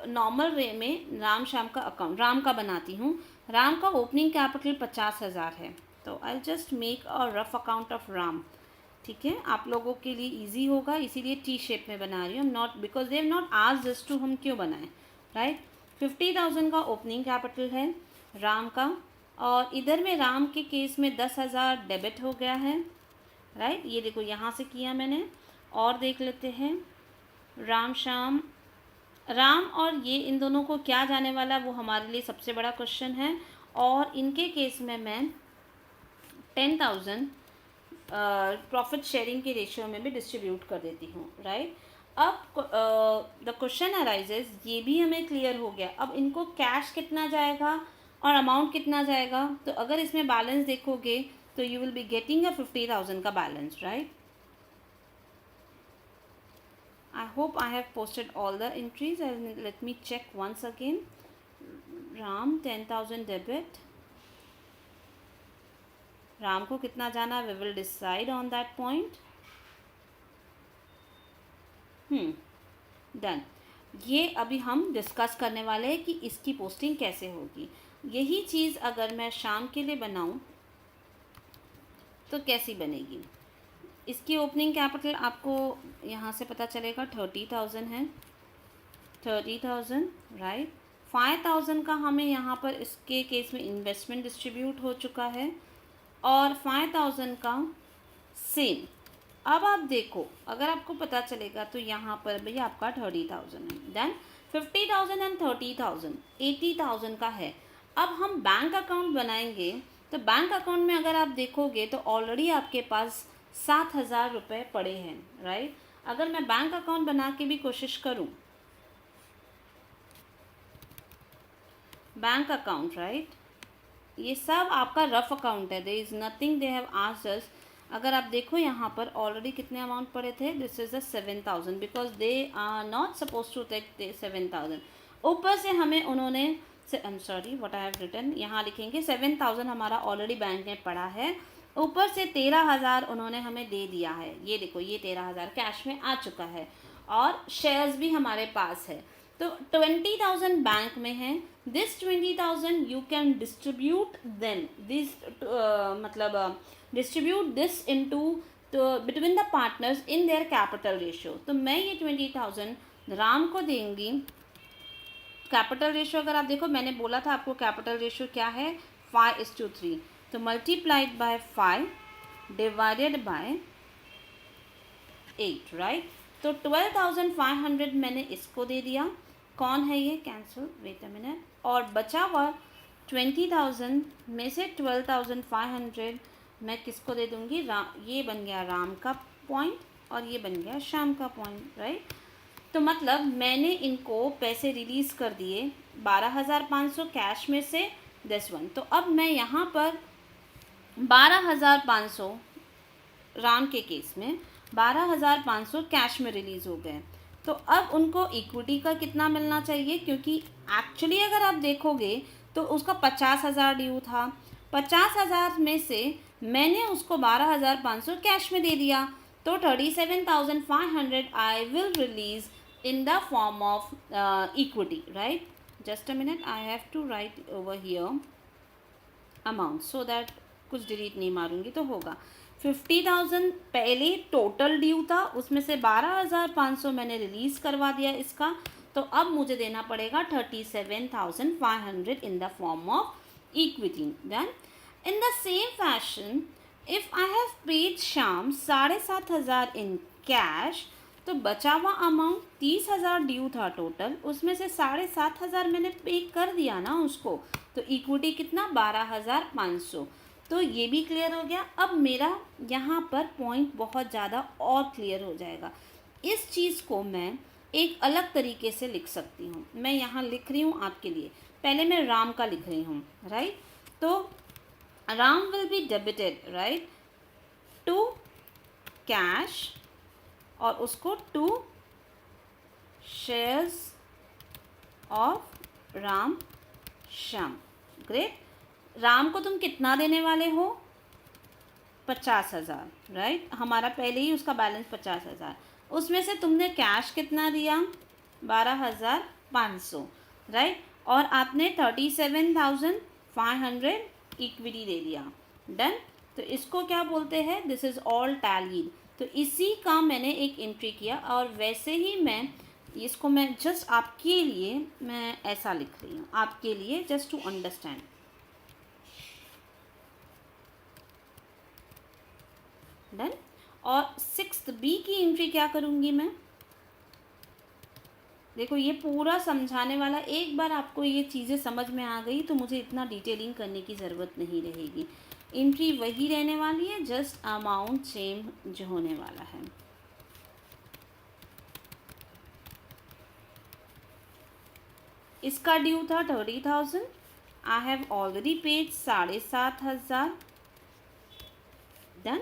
नॉर्मल वे में राम श्याम का अकाउंट राम का बनाती हूँ। राम का ओपनिंग कैपिटल 50,000 है, तो I just make a rough account of Ram, ठीक है, आप लोगों के लिए इजी होगा इसीलिए टी शेप में बना रही हूँ, not because they have not asked us to हम क्यों बनाएं, राइट। 50,000 का ओपनिंग कैपिटल है राम का, और इधर में राम के केस में 10,000 डेबिट हो गया है, राइट। ये देखो यहाँ से किया मैंने, और देख लेते हैं राम श्याम, राम और ये इन दोनों को क्या जाने वाला है वो हमारे लिए सबसे बड़ा क्वेश्चन है। और इनके केस में मैं 10,000 प्रॉफिट शेयरिंग के रेशियो में भी डिस्ट्रीब्यूट कर देती हूँ, राइट। अब द क्वेश्चन अराइजेज, ये भी हमें क्लियर हो गया। अब इनको कैश कितना जाएगा और अमाउंट कितना जाएगा, तो अगर इसमें बैलेंस देखोगे तो you will be getting a 50,000 का balance, right. I hope I have posted all the entries, and let me check once again. Ram 10,000 debit. Ram को कितना जाना, we will decide on that point. Done. ये अभी हम discuss करने वाले हैं कि इसकी पोस्टिंग कैसे होगी। यही चीज़ अगर मैं शाम के लिए बनाऊं तो कैसी बनेगी। इसकी ओपनिंग कैपिटल आपको यहाँ से पता चलेगा 30,000 है, 30,000, राइट। 5,000 का हमें यहाँ पर इसके केस में इन्वेस्टमेंट डिस्ट्रीब्यूट हो चुका है, और 5,000 का सेम। अब आप देखो, अगर आपको पता चलेगा तो यहाँ पर भी आपका 30,000 है, देन 50,000 एंड 30,000 80,000 का है। अब हम बैंक अकाउंट बनाएंगे, तो बैंक अकाउंट में अगर आप देखोगे तो ऑलरेडी आपके पास 7,000 रुपये पड़े हैं, राइट। अगर मैं बैंक अकाउंट बना के भी कोशिश करूं, बैंक अकाउंट, राइट, ये सब आपका रफ अकाउंट है, there is nothing they have asked us. अगर आप देखो यहाँ पर ऑलरेडी कितने अमाउंट पड़े थे, this is the 7,000 because they are not suppose to take 7,000। ऊपर से हमें उन्होंने I am sorry what I have written, यहाँ लिखेंगे 7,000 हमारा ऑलरेडी बैंक में पड़ा है, ऊपर से 13,000 उन्होंने हमें दे दिया है। ये देखो ये 13,000 कैश में आ चुका है और शेयर्स भी हमारे पास है। तो 20,000 बैंक में है। This 20,000 you can distribute then this मतलब distribute this into between the partners in their capital ratio. तो मैं ये 20,000 राम को देंगी। कैपिटल रेशियो अगर आप देखो, मैंने बोला था आपको कैपिटल रेशियो क्या है, 5:3। तो multiplied by 5 divided bye 8, right. तो 12,500 मैंने इसको दे दिया। कौन है ये, कैंसिल, वेट अ मिनट। और बचा हुआ 20,000 में से 12,500 मैं किसको दे दूँगी, ये बन गया राम का पॉइंट और ये बन गया श्याम का पॉइंट, राइट। तो मतलब मैंने इनको पैसे रिलीज़ कर दिए 12,500 कैश में से दिस वन। तो अब मैं यहाँ पर 12,500 राम के केस में 12,500 कैश में रिलीज़ हो गए। तो अब उनको इक्विटी का कितना मिलना चाहिए, क्योंकि एक्चुअली अगर आप देखोगे तो उसका 50,000 ड्यू था। 50,000 में से मैंने उसको 12,500 कैश में दे दिया, तो 37,500 I will release in the form of equity, right? Just a minute, I have to write over here amount so that कुछ डिलीट नहीं मारूंगी तो होगा। 50,000 पहले टोटल ड्यू था, उसमें से 12,500 मैंने रिलीज़ करवा दिया इसका। तो अब मुझे देना पड़ेगा 37,500 in the form of equity. Then in the same fashion, if I have paid Shyam 7,500 in cash, तो बचा हुआ अमाउंट 30,000 ड्यू था टोटल, उसमें से 7,500 मैंने पे कर दिया ना उसको। तो इक्विटी कितना, 12,500। तो ये भी क्लियर हो गया। अब मेरा यहाँ पर पॉइंट बहुत ज़्यादा और क्लियर हो जाएगा। इस चीज़ को मैं एक अलग तरीके से लिख सकती हूँ। मैं यहाँ लिख रही हूँ आपके लिए, पहले मैं राम का लिख रही हूँ, राइट। तो Ram will be debited, right, to cash और उसको 2 shares of Ram Shyam. Great. Ram को तुम कितना देने वाले हो, 50,000, राइट। हमारा पहले ही उसका बैलेंस 50,000, उसमें से तुमने कैश कितना दिया, 12,500, राइट। और आपने 37,500 इक्विटी दे दिया। डन। तो इसको क्या बोलते हैं, दिस इज़ ऑल टैलीड। तो इसी का मैंने एक एंट्री किया और वैसे ही मैं इसको मैं जस्ट आपके लिए मैं ऐसा लिख रही हूँ, आपके लिए जस्ट टू अंडरस्टैंड। डन। और 6th बी की एंट्री क्या करूँगी मैं, देखो ये पूरा समझाने वाला, एक बार आपको ये चीज़ें समझ में आ गई तो मुझे इतना डिटेलिंग करने की ज़रूरत नहीं रहेगी। एंट्री वही रहने वाली है, जस्ट अमाउंट सेम जो होने वाला है। इसका ड्यू था 30,000, I have already paid 7,500। Done.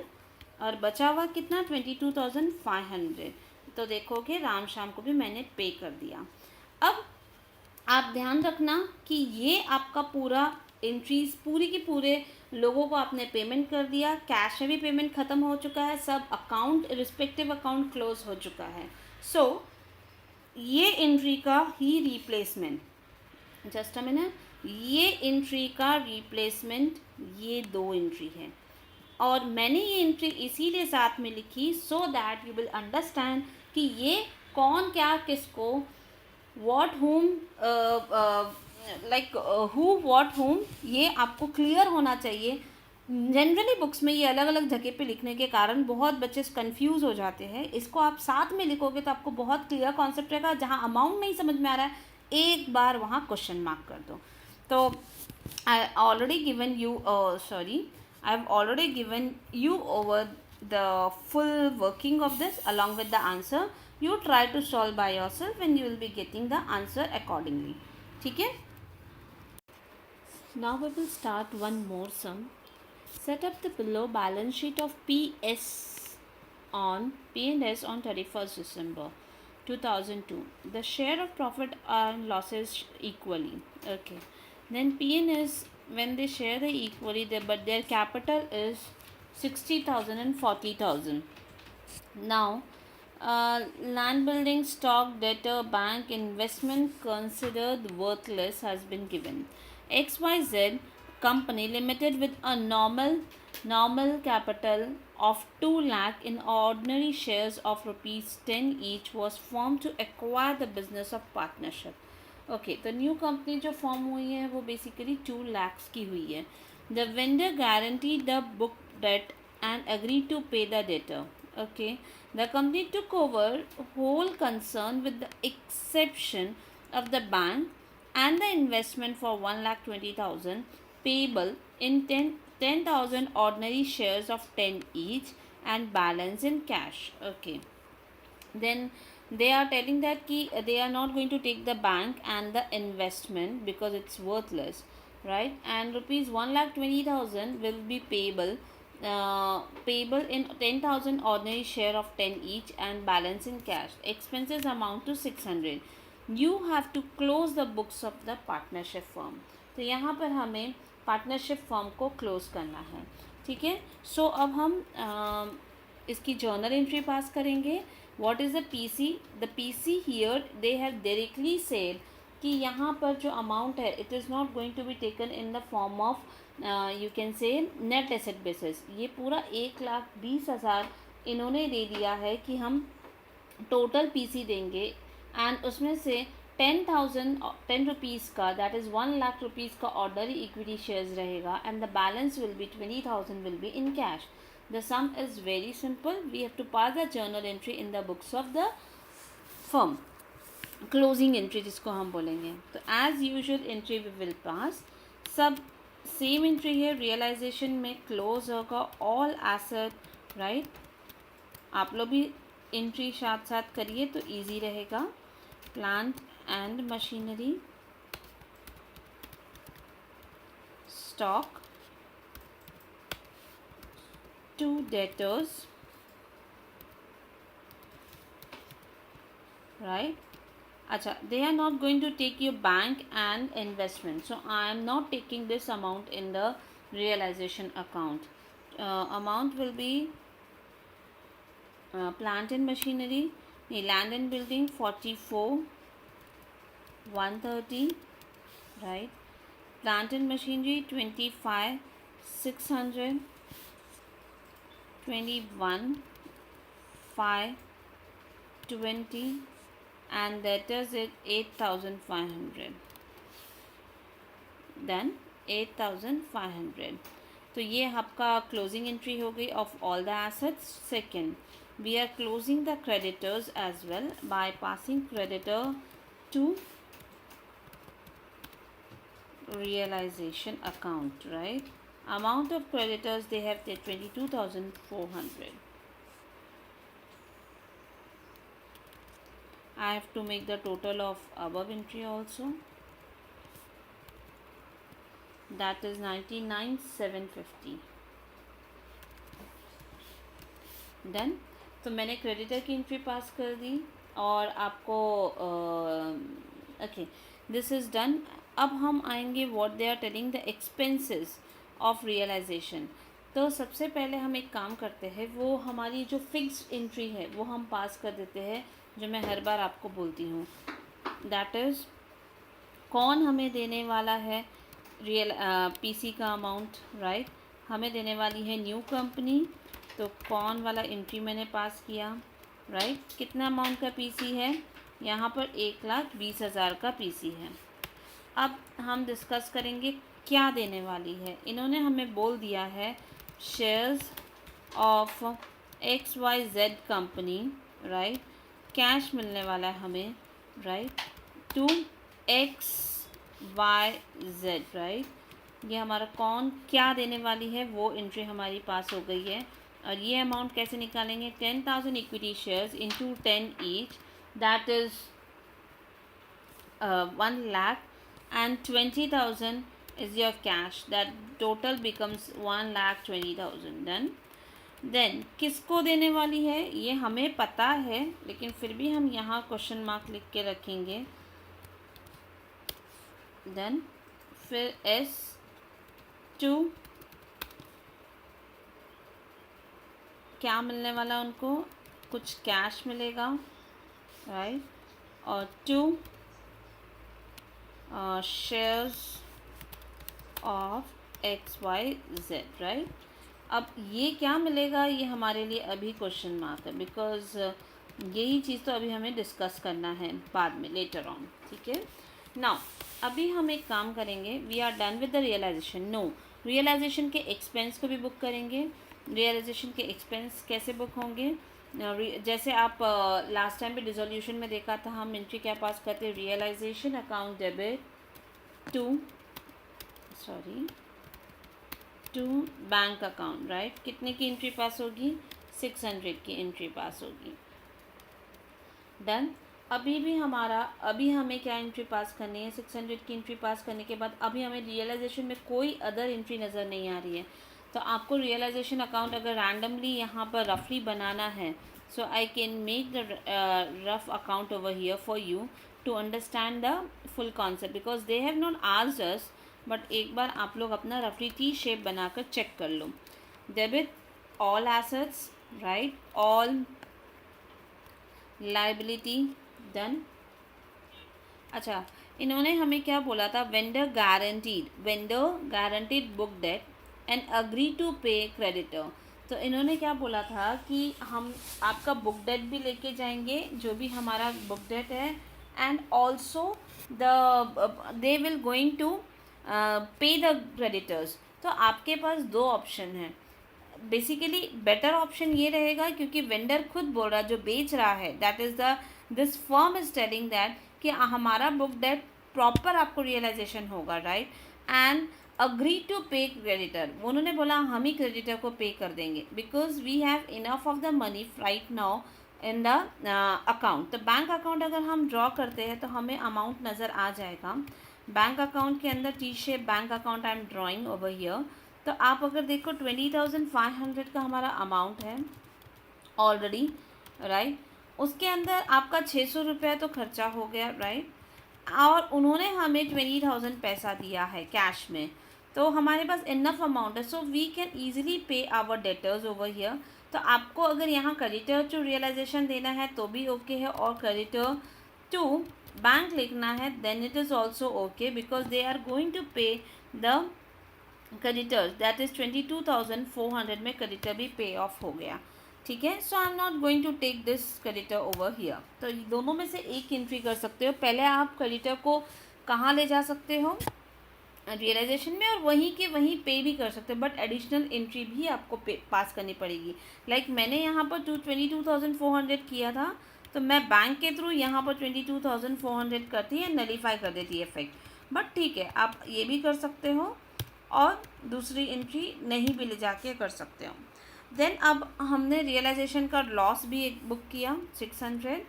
और बचा हुआ कितना, 22,500। तो देखोगे राम श्याम को भी मैंने पे कर दिया। अब आप ध्यान रखना कि ये आपका पूरा एंट्रीज पूरी की पूरे लोगों को आपने पेमेंट कर दिया, कैश में भी पेमेंट ख़त्म हो चुका है, सब अकाउंट रिस्पेक्टिव अकाउंट क्लोज हो चुका है। सो ये एंट्री का ही रिप्लेसमेंट, जस्ट अ मिनट, ये एंट्री का रिप्लेसमेंट ये 2 एंट्री है। और मैंने ये एंट्री इसीलिए साथ में लिखी so that you will understand कि ये कौन क्या किसको, what home, like who what home, ये आपको क्लियर होना चाहिए। जनरली बुक्स में ये अलग अलग जगह पे लिखने के कारण बहुत बच्चे कंफ्यूज हो जाते हैं। इसको आप साथ में लिखोगे तो आपको बहुत क्लियर कॉन्सेप्ट रहेगा। जहाँ अमाउंट नहीं समझ में आ रहा है, एक बार वहाँ क्वेश्चन मार्क कर दो। तो I already given you I have already given you over the full working of this along with the answer. You try to solve by yourself and you will be getting the answer accordingly. ठीक है। Now we will start one more sum. Set up the below balance sheet of P&S on 31st December 2002. The share of profit and losses equally. Okay. Then P&S, when they share the equally, but their capital is 60,000 and 40,000. Now, land building, stock, debtor, bank, investment considered worthless has been given. XYZ company limited with a normal capital of 2 lakh in ordinary shares of rupees 10 each was formed to acquire the business of partnership. Okay, तो new company जो form हुई है वो basically 2 lakhs की हुई है. The vendor guarantee the book debt and agree to pay the debtor. Okay, the company took over whole concern with the exception of the bank and the investment for 1,20,000 payable in 10,000 ordinary shares of 10 each and balance in cash. Okay, then they are telling that they are not going to take the bank and the investment because it's worthless, right? And rupees 1,20,000 will be payable in 10,000 ordinary share of 10 each and balance in cash. Expenses amount to 600. You have to close the books of the partnership firm. तो यहाँ पर हमें partnership firm को close करना है. ठीक है. सो अब हम इसकी जर्नल एंट्री पास करेंगे. What is the PC? The PC here they have directly said कि यहाँ पर जो अमाउंट है it is not going to be taken in the form of you can say net asset basis. ये पूरा 1,20,000 इन्होंने दे दिया है कि हम टोटल पीसी देंगे एंड उसमें से 10 रुपीज़ का, दैट इज़ 1 लाख रुपीज़ का ऑर्डनरी इक्विटी शेयर्स रहेगा and the balance will be 20,000 will be in cash. The sum is very simple. We have to pass the journal entry in the books of the firm. Closing entry जिसको हम बोलेंगे. तो as usual entry we will pass. सब same entry है. Realisation में close होगा all asset, right. आप लोग भी एंट्री साथ साथ करिए तो इजी रहेगा. Plant and machinery, stock, 2 debtors, right? अच्छा, they are not going to take your bank and investment, so I am not taking this amount in the realization account. Amount will be plant and machinery, land and building 44, 130, right? Plant and machinery 25, 600, 21, 5, 20, and debtors is 8,500. Then 8,500. तो ये आपका closing entry हो गई of all the assets. Second, we are closing the creditors as well by passing creditor to realization account, right? Amount of creditors they have 22,400. I have to make the total of above entry also. That is 99,750. Then तो मैंने creditor की entry पास कर दी और आपको okay, this is done. अब हम आएंगे what they are telling the expenses of realisation. तो सबसे पहले हम एक काम करते हैं, वो हमारी जो फिक्स्ड एंट्री है वो हम पास कर देते हैं, जो मैं हर बार आपको बोलती हूँ. दैट इज़ कौन हमें देने वाला है रियल पीसी का अमाउंट, राइट? हमें देने वाली है न्यू कंपनी. तो कौन वाला एंट्री मैंने पास किया, राइट? कितना अमाउंट का पीसी है यहाँ पर? 1,20,000 का पीसी है. अब हम डिस्कस करेंगे क्या देने वाली है. इन्होंने हमें बोल दिया है shares of XYZ company, right? Cash मिलने वाला है हमें, राइट, टू XYZ, राइट? ये हमारा कौन क्या देने वाली है वो एंट्री हमारी पास हो गई है. और ये अमाउंट कैसे निकालेंगे? 10,000 equity shares into 10 each, that is 1 lakh, and 20,000 is your cash. That total becomes 1,20,000. Then किसको देने वाली है ये हमें पता है, लेकिन फिर भी हम यहाँ क्वेश्चन मार्क लिख के रखेंगे. देन फिर S2 क्या मिलने वाला उनको, कुछ कैश मिलेगा, राइट. और 2 शेयर्स ऑफ XYZ, राइट. अब ये क्या मिलेगा ये हमारे लिए अभी क्वेश्चन मार्क है, बिकॉज यही चीज़ तो अभी हमें डिस्कस करना है बाद में, लेटर ऑन. ठीक है. नाउ अभी हम एक काम करेंगे. We are done with the realisation. No, realisation के एक्सपेंस को भी बुक करेंगे. रियलाइजेशन के एक्सपेंस कैसे बुक होंगे, जैसे आप लास्ट टाइम पे डिसोल्यूशन में देखा था, हम एंट्री क्या पास करते हैं, realisation account debit to bank account, right. कितने की एंट्री पास होगी, 600 की एंट्री पास होगी. डन. अभी हमें क्या एंट्री पास करनी है, 600 की एंट्री पास करने के बाद अभी हमें रियलाइजेशन में कोई अदर एंट्री नज़र नहीं आ रही है. तो आपको रियलाइजेशन अकाउंट अगर रैंडमली यहाँ पर रफली बनाना है, so I can make the rough account over here for you to understand the full concept, because they have not asked us. But एक बार आप लोग अपना रफली टी शेप बनाकर चेक कर लो. Debit all assets, right, all liability. Done. अच्छा, इन्होंने हमें क्या बोला था, vendor guaranteed book debt and agree to pay creditor. तो इन्होंने क्या बोला था कि हम आपका बुक डेट भी लेके जाएंगे, जो भी हमारा बुक डेट है, and also they will going to pay the creditors. तो आपके पास दो ऑप्शन हैं. बेसिकली बेटर ऑप्शन ये रहेगा, क्योंकि वेंडर खुद बोल रहा है, जो बेच रहा है, that is this firm is telling that कि हमारा बुक डेट प्रॉपर आपको रियलाइजेशन होगा, right. And agree to pay creditor, उन्होंने बोला हम ही क्रेडिटर को पे कर देंगे, because we have enough of the money right now in the account. तो बैंक अकाउंट अगर हम ड्रॉ करते हैं तो हमें अमाउंट नज़र आ जाएगा. बैंक अकाउंट के अंदर T shape bank account I am drawing over here. तो आप अगर देखो 20,500 का हमारा अमाउंट है ऑलरेडी, राइट. उसके अंदर आपका 600 रुपये तो खर्चा हो गया, राइट. और उन्होंने हमें 20,000 पैसा दिया है कैश में, तो हमारे पास इनफ अमाउंट है, सो वी कैन ईजिली पे आवर डेटर्स ओवर हियर. तो आपको अगर यहाँ क्रेडिटर टू रियलाइजेशन देना है तो भी ओके है, और क्रेडिटर टू बैंक लिखना है then it is also okay, because they are going to pay the creditors, that is 22,400 में क्रेडिटर भी पे ऑफ हो गया. ठीक है. So I am not going to take this creditor over here. तो दोनों में से एक एंट्री कर सकते हो. पहले आप क्रेडिटर को कहाँ ले जा सकते हो, रियलाइजेशन में, और वहीं के वहीं पे भी कर सकते हो, बट एडिशनल एंट्री भी आपको पास करनी पड़ेगी. लाइक मैंने यहाँ पर 22,400 किया था, तो मैं बैंक के थ्रू यहाँ पर 22,400 करती है, नलीफाई कर देती है इफेक्ट. बट ठीक है, आप ये भी कर सकते हो और दूसरी एंट्री नहीं भी ले जाके कर सकते हो. देन अब हमने रियलाइजेशन का लॉस भी एक बुक किया 600,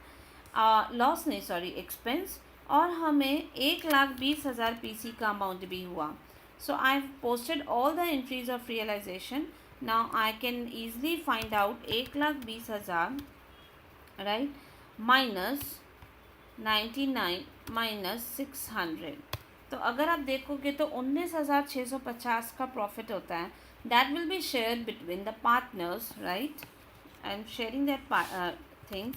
लॉस नहीं सॉरी एक्सपेंस, और हमें 1,20,000 पीसी का अमाउंट भी हुआ. So I have posted all the entries of realisation. Now I can easily find out 1,20,000, right, minus 99 minus 600. तो अगर आप देखोगे तो 19,650 का प्रॉफिट होता है. That will be shared between the partners, right? I'm sharing that things.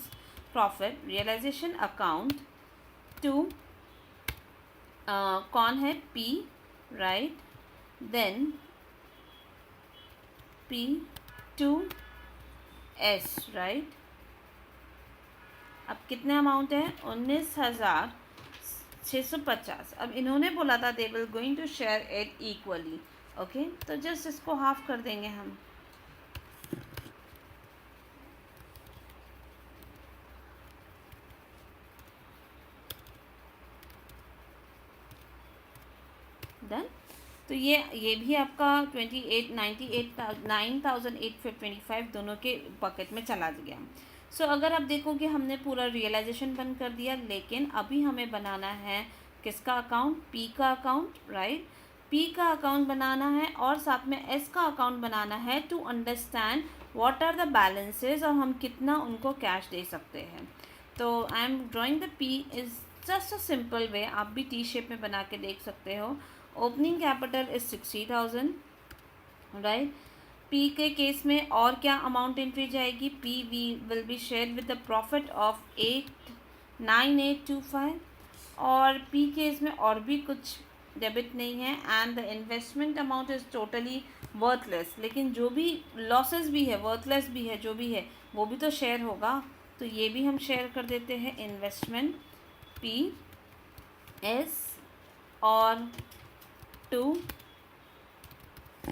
Profit realization account to कौन है, P, right? Then P to S, right? अब कितने अमाउंट है, 19,650. अब इन्होंने बोला था they will going to share it equally. Okay, तो जस्ट इसको हाफ कर देंगे हम. डन. तो ये भी आपका 9,825 दोनों के पॉकेट में चला गया. सो अगर आप देखोगे हमने पूरा रियलाइजेशन बंद कर दिया, लेकिन अभी हमें बनाना है किसका अकाउंट, पी का अकाउंट, राइट. पी का अकाउंट बनाना है और साथ में एस का अकाउंट बनाना है to understand what are the balances और हम कितना उनको कैश दे सकते हैं। तो I am drawing the P is just a simple way, आप भी टी शेप में बना के देख सकते हो। Opening capital is 60,000, right. P के केस में और क्या अमाउंट एंट्री जाएगी, P V will be share with the profit of 89825, और पी केस में और भी कुछ डेबिट नहीं है, and the investment amount is totally worthless, लेकिन जो भी लॉसेस भी है, वर्थलेस भी है, जो भी है वो भी तो शेयर होगा, तो ये भी हम शेयर कर देते हैं। इन्वेस्टमेंट पी एस और to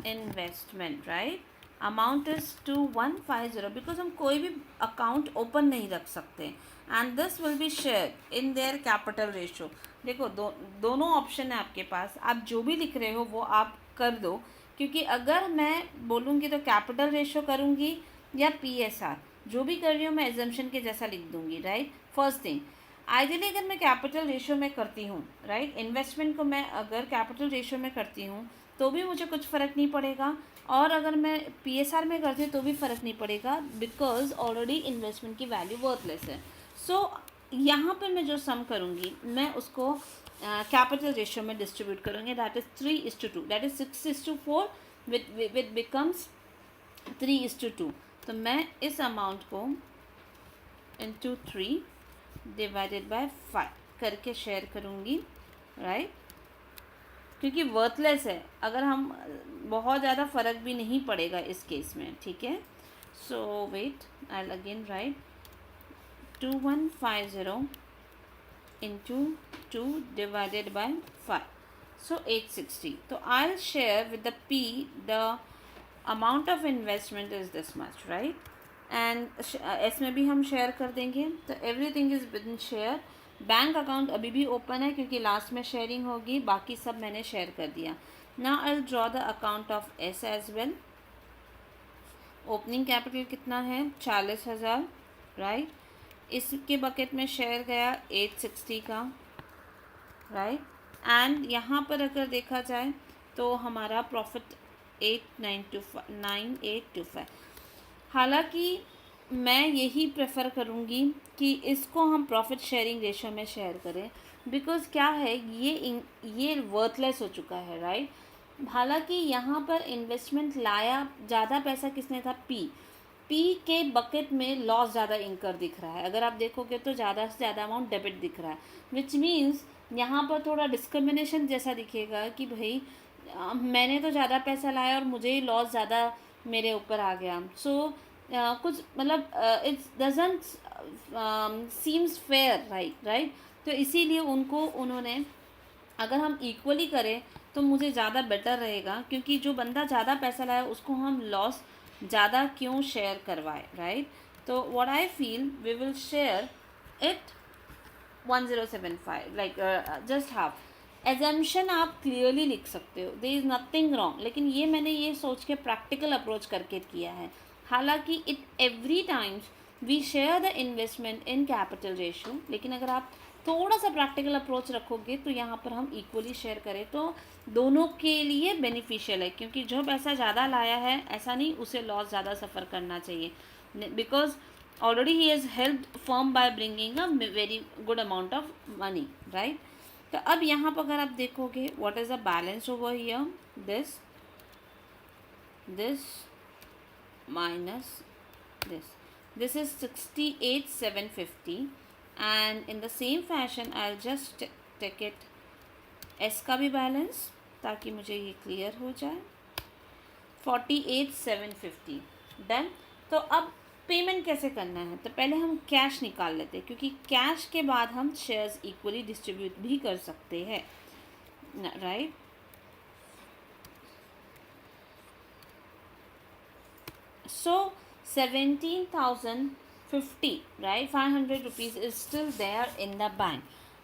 investment, right. Amount is 2150 because हम कोई भी अकाउंट ओपन नहीं रख सकते, and this will be share in their capital ratio. देखो दोनों ऑप्शन है आपके पास, आप जो भी लिख रहे हो वो आप कर दो, क्योंकि अगर मैं बोलूँगी तो कैपिटल रेशो करूँगी या PSR, जो भी कर रही हूँ मैं एजम्पशन के जैसा लिख दूँगी, राइट। फर्स्ट थिंग, आइडियली अगर मैं कैपिटल रेशो में करती हूँ, राइट, इन्वेस्टमेंट को मैं अगर कैपिटल रेशो में करती हूँ तो भी मुझे कुछ फ़र्क नहीं पड़ेगा, और अगर मैं PSR में करती हूँ तो भी फ़र्क नहीं पड़ेगा, बिकॉज ऑलरेडी इन्वेस्टमेंट की वैल्यू वर्थलेस है। सो यहाँ पर मैं जो सम करूँगी मैं उसको कैपिटल रेशो में डिस्ट्रीब्यूट करूँगी, that is 3:2, that is 6:4 with becomes 3:2। तो मैं इस अमाउंट को इंटू 3 डिवाइडेड बाय 5 करके शेयर करूँगी, राइट, क्योंकि वर्थलेस है, अगर हम बहुत ज़्यादा फ़र्क भी नहीं पड़ेगा इस केस में, ठीक है। So wait, I will again write 2150 into 2 divided by 5, so 860। तो I will share with the P the amount of investment is this much, right, and S में भी हम शेयर कर देंगे, तो everything is within share. Bank account अभी भी open है क्योंकि लास्ट में शेयरिंग होगी, बाकी सब मैंने शेयर कर दिया। Now I will draw the account of S as well. Opening capital कितना है, 40,000, राइट। इसके बकेट में शेयर गया 860 का, राइट, एंड यहाँ पर अगर देखा जाए तो हमारा प्रॉफिट 9825। हालांकि मैं यही प्रेफर करूँगी कि इसको हम प्रॉफिट शेयरिंग रेशो में शेयर करें, बिकॉज़ क्या है, ये वर्थलेस हो चुका है, राइट। हालांकि यहाँ पर इन्वेस्टमेंट लाया, ज़्यादा पैसा किसने था, पी के बकेट में लॉस ज़्यादा इंकर दिख रहा है, अगर आप देखोगे तो ज़्यादा से ज़्यादा अमाउंट डेबिट दिख रहा है, विच मीन्स यहाँ पर थोड़ा डिस्क्रिमिनेशन जैसा दिखेगा कि भाई मैंने तो ज़्यादा पैसा लाया और मुझे ही लॉस ज़्यादा मेरे ऊपर आ गया। सो कुछ मतलब it's doesn't seems fair, right. तो इसीलिए उन्होंने अगर हम इक्वली करें तो मुझे ज़्यादा बेटर रहेगा, क्योंकि जो बंदा ज़्यादा पैसा लाया उसको हम लॉस ज़्यादा क्यों शेयर करवाए, राइट। तो what I feel we will share it 1075, like just half. Assumption आप क्लियरली लिख सकते हो, देयर इज़ नथिंग रॉन्ग, लेकिन ये मैंने ये सोच के प्रैक्टिकल अप्रोच करके किया है। हालांकि it every times we share the investment in capital ratio, लेकिन अगर आप थोड़ा सा प्रैक्टिकल अप्रोच रखोगे तो यहाँ पर हम इक्वली शेयर करें तो दोनों के लिए बेनिफिशियल है, क्योंकि जो पैसा ज़्यादा लाया है ऐसा नहीं उसे लॉस ज़्यादा सफ़र करना चाहिए, because already he has helped firm by bringing a very good amount of money, right। तो अब यहाँ पर अगर आप देखोगे what is the balance over here, this minus this is 68,750, and in the same fashion I'll just take it S का भी balance ताकि मुझे ये क्लियर हो जाए, 48,750 डन। तो अब पेमेंट कैसे करना है, तो पहले हम कैश निकाल लेते हैं, क्योंकि कैश के बाद हम शेयर्स इक्वली डिस्ट्रीब्यूट भी कर सकते हैं, right. So 17,050, right, 500 rupees is still there in the bank.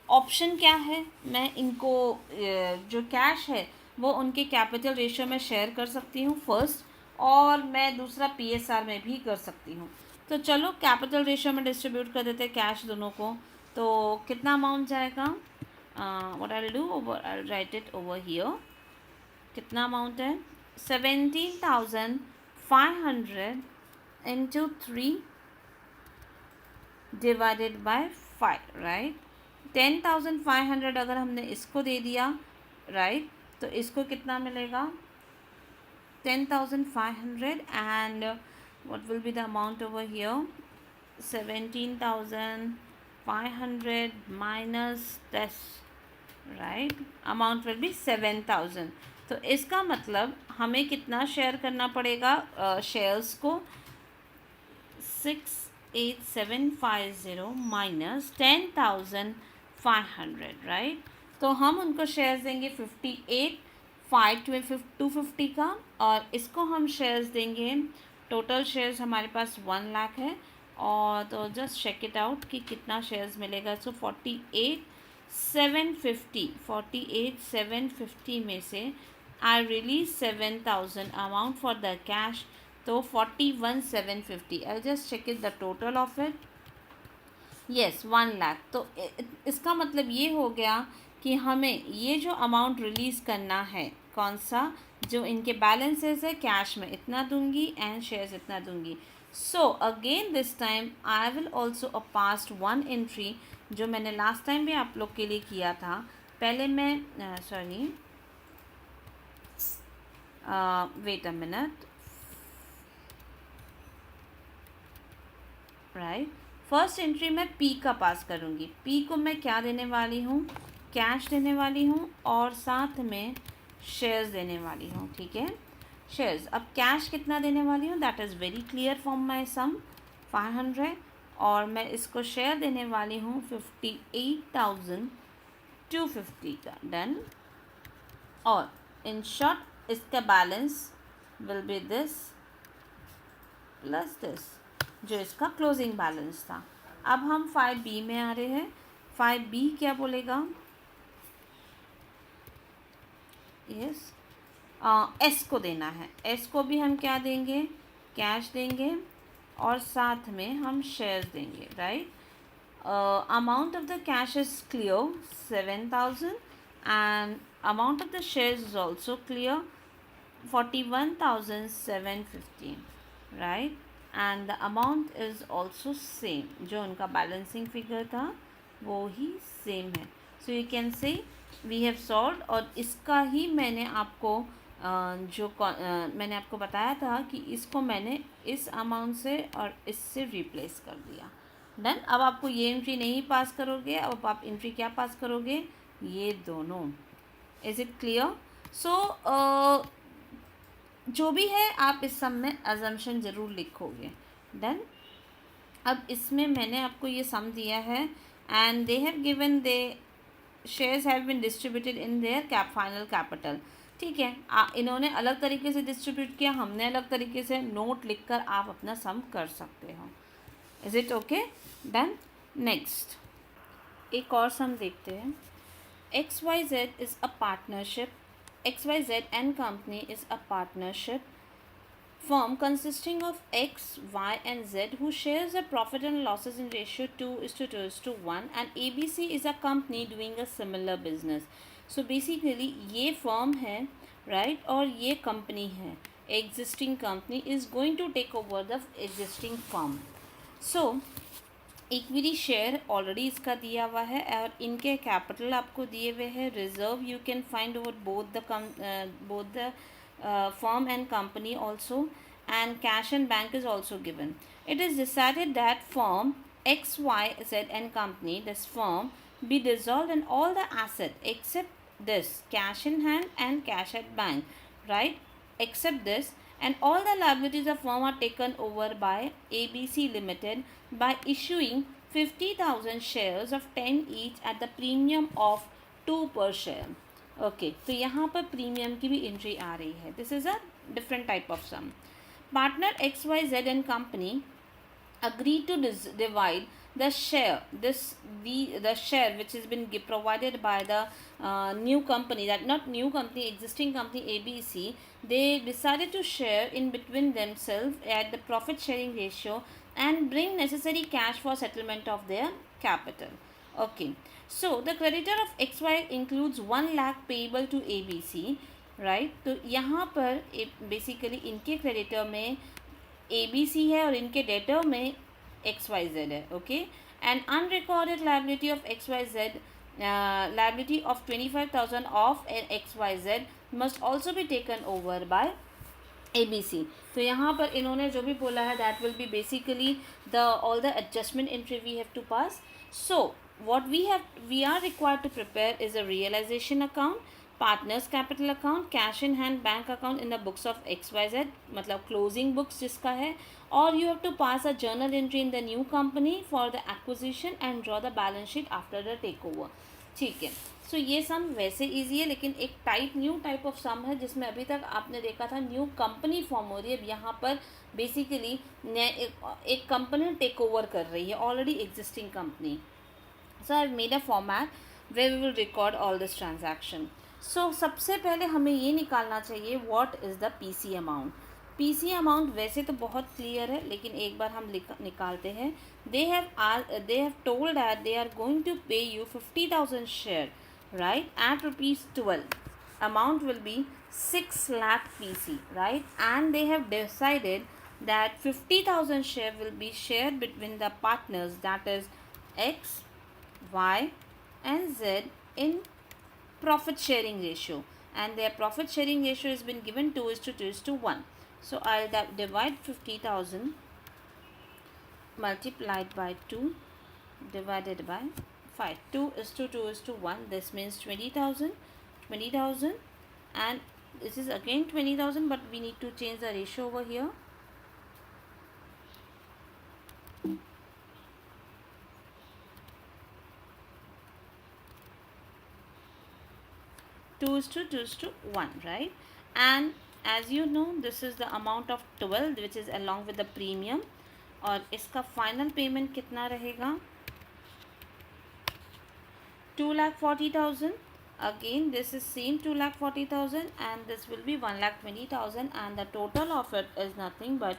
Option क्या है, मैं इनको जो कैश है वो उनके कैपिटल रेशियो में शेयर कर सकती हूँ फर्स्ट, और मैं दूसरा PSR में भी कर सकती हूँ। तो चलो कैपिटल रेशियो में डिस्ट्रीब्यूट कर देते हैं कैश दोनों को, तो कितना अमाउंट जाएगा, what I will do, I will write it over here, कितना अमाउंट है 17,500 इंटू 3 डिवाइडेड बाय 5, राइट. 10,500 अगर हमने इसको दे दिया, राइट, तो इसको कितना मिलेगा 10,500 and what will be the amount over here 17,500 minus this, right, amount will be 7,000. तो इसका मतलब हमें कितना शेयर करना पड़ेगा शेयर्स को 68750 माइनस 10,500, राइट. तो हम उनको शेयर्स देंगे 58,500 का, और इसको हम शेयर्स देंगे, टोटल शेयर्स हमारे पास 1 लाख है, और तो जस्ट चेक इट आउट कि कितना शेयर्स मिलेगा. सो 48,750 में से I release 7,000 amount for the cash, तो 41,750. I just check it the total of it, yes 1 lakh. तो इसका मतलब ये हो गया कि हमें ये जो अमाउंट रिलीज़ करना है, कौन सा, जो इनके बैलेंसेस है, कैश में इतना दूंगी एंड शेयर्स इतना दूंगी. So again this time I will also a past 1 entry, जो मैंने लास्ट टाइम भी आप लोग के लिए किया था. पहले मैं wait a minute, right. First entry मैं पी का पास करूँगी. पी को मैं क्या देने वाली हूँ, कैश देने वाली हूँ और साथ में शेयर्स देने वाली हूँ, ठीक है, शेयर्स. अब कैश कितना देने वाली हूँ, that is very clear from my sum 500, और मैं इसको शेयर देने वाली हूँ 58,250 का. डन. और इन शॉर्ट इसका balance will B this plus this, जो इसका क्लोजिंग बैलेंस था. अब हम 5B में आ रहे हैं. 5B क्या बोलेगा, यस एस को देना है. एस को भी हम क्या देंगे, कैश देंगे और साथ में हम शेयर्स देंगे, right. Amount of the cash is clear 7,000 and amount of the shares is also clear 41,750, right. And the amount is also same, जो उनका बैलेंसिंग फिगर था वो ही सेम है. So you can say we have solve. और इसका ही मैंने आपको मैंने आपको बताया था कि इसको मैंने इस अमाउंट से और इससे रिप्लेस कर दिया. डन. अब आपको ये एंट्री नहीं पास करोगे, अब आप एंट्री क्या पास करोगे, ये दोनों. Is it clear. सो जो भी है आप इस सम में अजम्पशन ज़रूर लिखोगे. डन. अब इसमें मैंने आपको ये सम दिया है and they have given the shares have been distributed in their final capital. ठीक है, इन्होंने अलग तरीके से डिस्ट्रीब्यूट किया, हमने अलग तरीके से. नोट लिखकर आप अपना सम कर सकते हो. Is it okay. Done. Next एक और सम देखते हैं. XYZ is a partnership. XYZ and company is a partnership firm consisting of X, Y and Z who shares the profit and losses in ratio 2:2:1, and ABC is a company doing a similar business. So basically ये firm है, right, और ये company है. Existing company is going to take over the existing firm. So equity share already इसका दिया हुआ है और इनके कैपिटल आपको दिए हुए हैं. Reserve you can find over both the firm and company also, and cash and bank is also given. It is decided that firm XYZ and company, this firm, be dissolved and all the asset except this cash in hand and cash at bank, right, except this, and all the liabilities of firm are taken over by ABC Limited by issuing 50,000 shares of 10 each at the premium of 2 per share. Okay, तो यहाँ पर premium की भी entry आ रही है. This is a different type of sum. Partner XYZ and company agreed to divide the share, the share which has been provided by the new company, that not new company, existing company ABC. They decided to share in between themselves at the profit sharing ratio and bring necessary cash for settlement of their capital. Okay, so the creditor of XY includes 1 lakh payable to ABC right. तो यहाँ पर basically इनके creditor में ABC है और इनके debtor में XYZ है, okay. And unrecorded liability of XYZ, liability of 25,000 of XYZ must also be taken over by ABC। तो यहाँ पर इन्होंने जो भी बोला है that will be basically the all the adjustment entry we have to pass. So what we are required to prepare is a realization account, partners capital account, cash in hand bank account in the books of XYZ, मतलब closing books जिसका है, और you have to pass a journal entry in the new company for the acquisition and draw the balance sheet after the takeover। ठीक है। सो ये सम वैसे easy है, लेकिन एक न्यू टाइप ऑफ सम है जिसमें अभी तक आपने देखा था न्यू कंपनी फॉर्म हो रही है। अब यहाँ पर बेसिकली एक कंपनी टेक ओवर कर रही है already existing company. So I made a format way we will record all this transaction. सो सबसे पहले हमें ये निकालना चाहिए what is the PC amount. PC amount वैसे तो बहुत क्लियर है, लेकिन एक बार हम निकालते हैं। They have told that they are going to pay you 50,000 share, right, at ₹12. Amount will be 6 lakh PC, right, and they have decided that 50,000 share will be shared between the partners, that is X, Y and Z in profit sharing ratio, and their profit sharing ratio has been given 2:1. So I'll divide 50,000 multiplied by 2 divided by 5. 2:1. This means 20,000, and this is again 20,000, but we need to change the ratio over here. Two is to 1, right? And as you know, this is the amount of 12, which is along with the premium, और इसका final payment कितना रहेगा? 2,40,000. Again this is same 2,40,000, and this will be 1,20,000, and the total of it is nothing but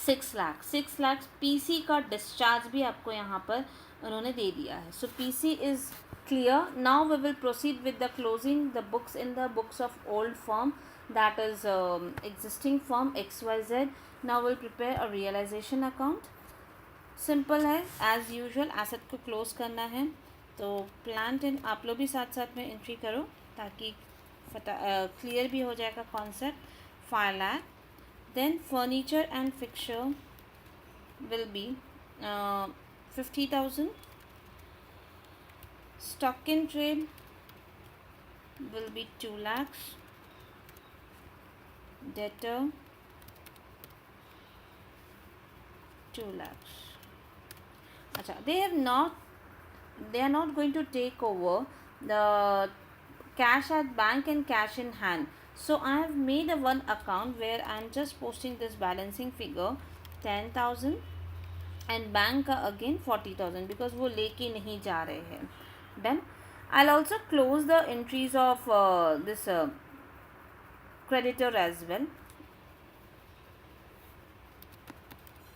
6 lakh. 6 lakh PC का discharge भी आपको यहाँ पर उन्होंने दे दिया है। So PC is clear. Now we will proceed with the closing the books in the books of old firm, that is existing firm XYZ। Now will prepare a realisation account. Simple है, as usual asset को close करना है। तो plant and आप लोग भी साथ साथ में एंट्री करो ताकि क्लियर भी हो जाएगा concept. 5 lakh. Then furniture and fixture will be 50,000. Stock in trade will be 2 lakhs. Debtor 2 lakhs. अच्छा, they are not going to take over the cash at bank and cash in hand. So I have made a one account where I am just posting this balancing figure 10,000, and bank का again 40,000, because वो लेके नहीं जा रहे हैं। Done. I'll also close the entries of this creditor as well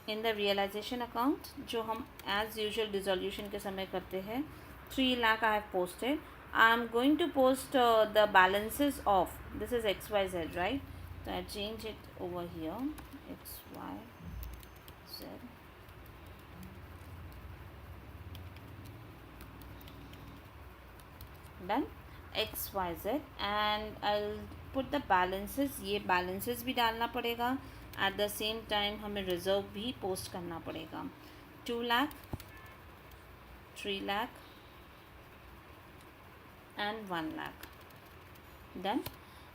in the realization account, जो हम as usual dissolution के समय करते हैं। 3 lakh I have posted. I am going to post the balances of, this is XYZ, right? So I change it over here, XYZ. Done. XYZ, and I'll put the balances। ये balances भी डालना पड़ेगा, at the same time हमें reserve भी post करना पड़ेगा। 2 lakh, 3 lakh and 1 lakh. Done.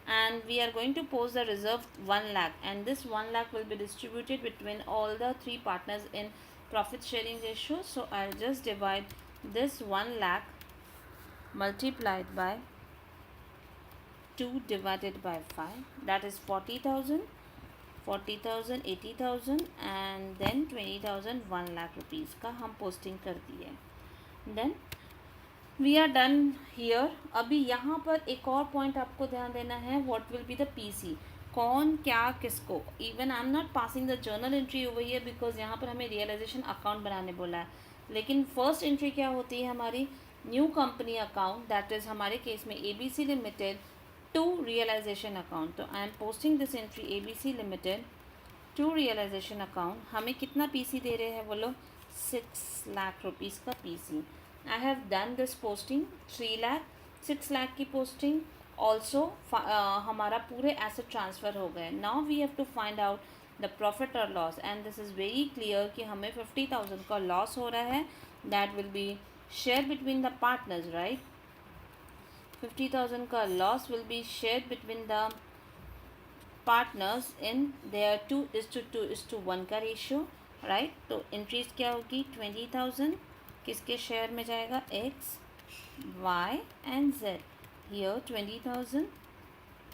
And we are going to post the reserve 1 lakh, and this 1 lakh will be distributed between all the 3 partners in profit sharing ratio. So I'll just divide this 1 lakh multiplied by 2 divided by 5, that is 40,000, 80,000, and then 20,000, 1 lakh rupees का हम posting कर दिए। Then we are done here। अभी यहाँ पर एक और point आपको ध्यान देना है, what will be the PC, कौन क्या किसको। Even I am not passing the journal entry over here because यहाँ पर हमें realization account बनाने बोला है, लेकिन first entry क्या होती है हमारी, new company account, that is हमारे केस में ABC limited, to realisation account. तो I am posting this entry ABC limited to realisation account. हमें कितना PC दे रहे हैं वो लोग? 6 लाख रुपीज़ का PC. I have done this posting 3 lakh 6 lakh की पोस्टिंग. ऑल्सो हमारा पूरे एसेट ट्रांसफ़र हो गए. Now we have to find out the profit और loss and this is very clear कि हमें 50,000 का लॉस हो रहा है. That will be share between the partners, right. 50,000 का loss will be share between the partners in there 2:1 का ratio, right. तो इंक्रीज क्या होगी? 20,000 किसके शेयर में जाएगा? X, Y and Z. Here 20,000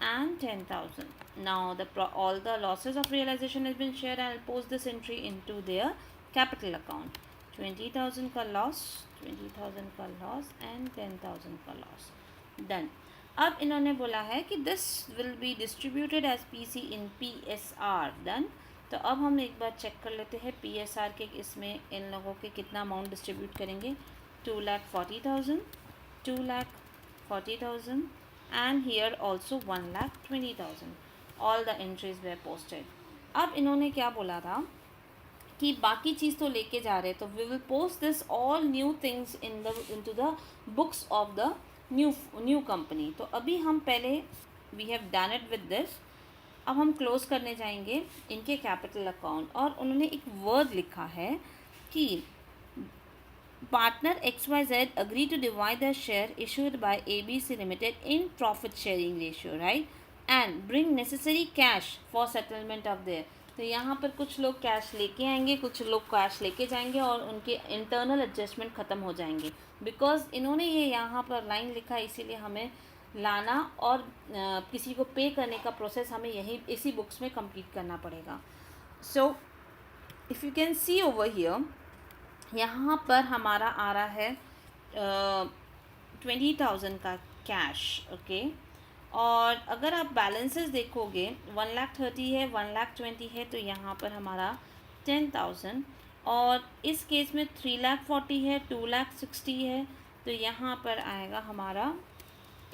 and 10,000. Now all the losses of realization has been shared. I'll post this entry into their capital account. 20,000 का loss, 20,000 का loss and 10,000 का loss. Done. अब इन्होंने बोला है कि this will be distributed as PC in PSR. Done. तो अब हम एक बार चेक कर लेते हैं PSR के इसमें इन लोगों के कितना अमाउंट डिस्ट्रीब्यूट करेंगे. 2,40,000, 2,40,000 and here also 1,20,000. All the entries were posted. अब इन्होंने क्या बोला था कि बाकी चीज़ तो लेके जा रहे, तो we will post this all new things into the books of the new company. तो अभी हम पहले we have done it with this. अब हम क्लोज करने जाएंगे इनके कैपिटल अकाउंट और उन्होंने एक वर्ड लिखा है कि partner XYZ agree to divide the share issued by ABC Limited in profit sharing ratio, right, and bring necessary cash for settlement of their. तो यहाँ पर कुछ लोग कैश लेके आएंगे, कुछ लोग कैश लेके जाएंगे और उनके इंटरनल एडजस्टमेंट ख़त्म हो जाएंगे. बिकॉज इन्होंने ये यहाँ पर लाइन लिखा है, इसीलिए हमें लाना और किसी को पे करने का प्रोसेस हमें यही इसी बुक्स में कंप्लीट करना पड़ेगा. So if you can see over here, यहाँ पर हमारा आ रहा है 20,000 का कैश, ओके. और अगर आप बैलेंसेस देखोगे 1,30,000 है, 1,20,000 है, तो यहाँ पर हमारा 10,000. और इस केस में 3,40,000 है, 2,60,000 है, तो यहाँ पर आएगा हमारा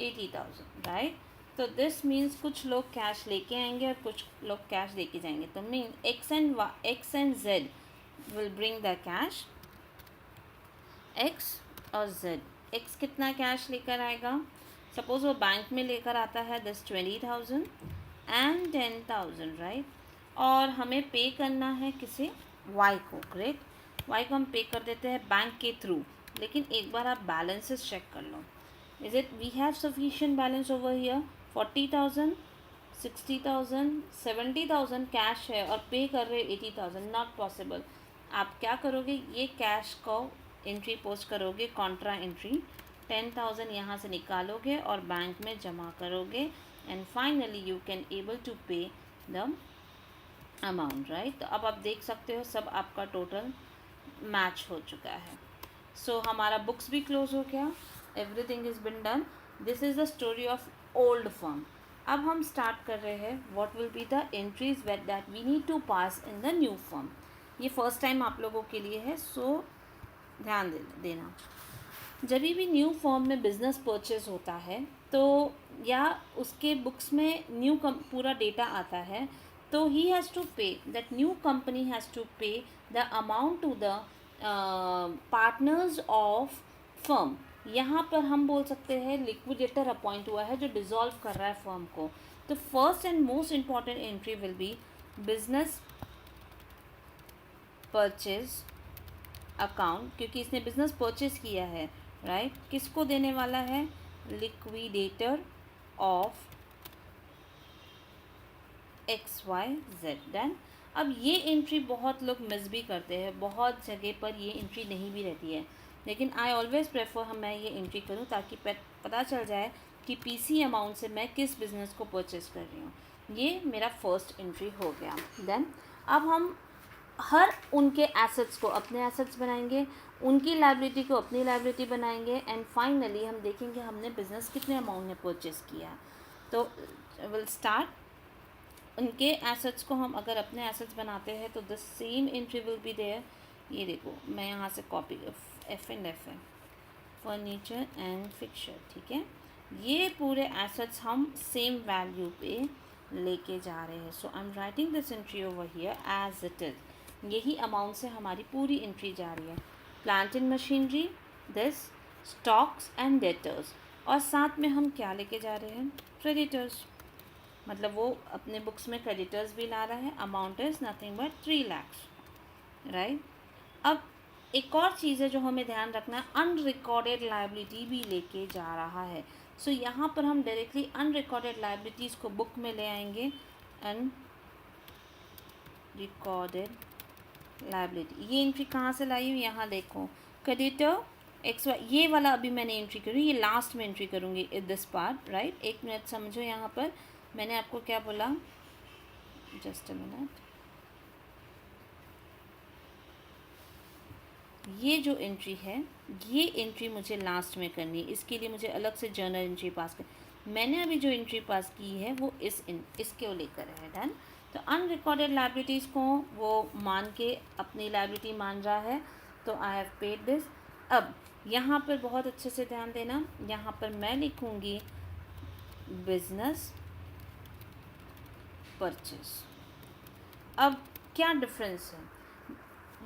80,000, राइट. तो दिस मीन्स कुछ लोग कैश लेके आएंगे और कुछ लोग कैश लेके जाएंगे. तो mean X and Z will bring the cash. X और Z. X कितना कैश लेकर आएगा? सपोज वो बैंक में लेकर आता है दिस 20,000 and 10,000, राइट. और हमें पे करना है किसे? Y को, ग्रेट. Y को हम पे कर देते हैं बैंक के थ्रू. लेकिन एक बार आप बैलेंसेस चेक कर लो. Is it we have sufficient balance over here? 40,000, 60,000, 70,000 cash है और पे कर रहे 80,000. Not possible. आप क्या करोगे? ये कैश को एंट्री पोस्ट करोगे, कॉन्ट्रा एंट्री. 10,000 यहाँ से निकालोगे और बैंक में जमा करोगे and finally you can able to pay the amount, right. तो अब आप देख सकते हो सब आपका टोटल मैच हो चुका है. सो हमारा बुक्स भी क्लोज हो गया. Everything is been done. This is the story of old firm. अब हम स्टार्ट कर रहे हैं what will be the entries that we need to pass in the new firm. ये फर्स्ट टाइम आप लोगों के लिए है, सो ध्यान देना. जब भी न्यू फर्म में बिज़नेस परचेज होता है तो या उसके बुक्स में पूरा डेटा आता है, तो he has to pay, that new company has to pay the amount to the partners of firm. यहाँ पर हम बोल सकते हैं लिक्विडेटर अपॉइंट हुआ है जो डिज़ोल्व कर रहा है फर्म को. तो first and most important entry will B business purchase account, क्योंकि इसने बिजनेस परचेज किया है, राइट. किसको देने वाला है? Liquidator of XYZ. डन. अब ये एंट्री बहुत लोग मिस भी करते हैं, बहुत जगह पर ये एंट्री नहीं भी रहती है, लेकिन आई ऑलवेज़ प्रेफर मैं ये एंट्री करूँ ताकि पता चल जाए कि PC अमाउंट से मैं किस बिज़नेस को परचेज कर रही हूँ. ये मेरा फर्स्ट एंट्री हो गया. देन अब हम हर उनके एसेट्स को अपने एसेट्स बनाएंगे, उनकी लायबिलिटी को अपनी लायबिलिटी बनाएंगे एंड फाइनली हम देखेंगे हमने बिज़नेस कितने अमाउंट में परचेज़ किया. तो विल स्टार्ट उनके एसेट्स को हम अगर अपने एसेट्स बनाते हैं तो the same entry will be there. ये देखो मैं यहाँ से कॉपी F&F है, फर्नीचर एंड फिक्चर, ठीक है. ये पूरे एसेट्स हम सेम वैल्यू पे लेके जा रहे हैं. So I am writing this entry over here as it is. यही अमाउंट से हमारी पूरी एंट्री जा रही है. Plant and machinery, this, stocks and debtors, और साथ में हम क्या लेके जा रहे हैं? क्रेडिटर्स. मतलब वो अपने बुक्स में क्रेडिटर्स भी ला रहा है. Amount is nothing but 3 lakhs, right. अब एक और चीज़ है जो हमें ध्यान रखना है, अनरिकॉर्डेड लायबिलिटी भी लेके जा रहा है. सो यहाँ पर हम डायरेक्टली अनरिकॉर्डेड लायबिलिटीज़ को बुक में ले आएंगे. अनरिकॉर्डेड लायबिलिटी, ये एंट्री कहाँ से लाई हूँ? यहाँ देखो, क्रेडिटर एक्स वाई, ये वाला अभी मैंने एंट्री करूँ, ये लास्ट में एंट्री करूँगी इन दिस पार्ट, राइट. एक मिनट समझो, यहाँ पर मैंने आपको क्या बोला, जस्ट अ मिनट. ये जो एंट्री है, ये एंट्री मुझे लास्ट में करनी है. इसके लिए मुझे अलग से जर्नल एंट्री पास कर. मैंने अभी जो एंट्री पास की है वो इसके लेकर है. डन. तो अनरिकॉर्डेड लायबिलिटीज़ को वो मान के अपनी लायबिलिटी मान रहा है, तो आई हैव पेड दिस. अब यहाँ पर बहुत अच्छे से ध्यान देना, यहाँ पर मैं लिखूँगी बिजनेस परचेस. अब क्या डिफरेंस है?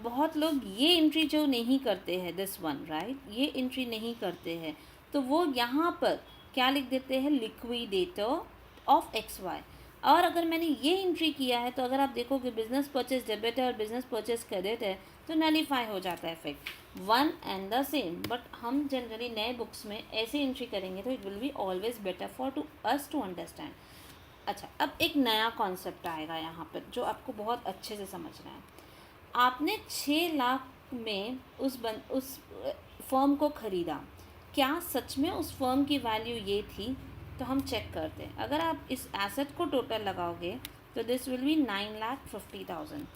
बहुत लोग ये एंट्री जो नहीं करते हैं, दिस वन, राइट, ये एंट्री नहीं करते हैं, तो वो यहाँ पर क्या लिख देते हैं? Liquidator of X Y. और अगर मैंने ये एंट्री किया है, तो अगर आप देखोगे बिजनेस परचेज डेबिट है और बिजनेस परचेज क्रेडिट है, तो नलीफाई हो जाता है effect, one and the same. But हम जनरली नए बुक्स में ऐसे एंट्री करेंगे, तो it will be always better for to us to understand. अच्छा, अब एक नया कॉन्सेप्ट आएगा यहाँ पर जो आपको बहुत अच्छे से समझना है. आपने 6 लाख में उस फर्म को ख़रीदा, क्या सच में उस फर्म की वैल्यू ये थी? तो हम चेक करते हैं. अगर आप इस एसेट को टोटल लगाओगे तो दिस विल बी 9,50,000.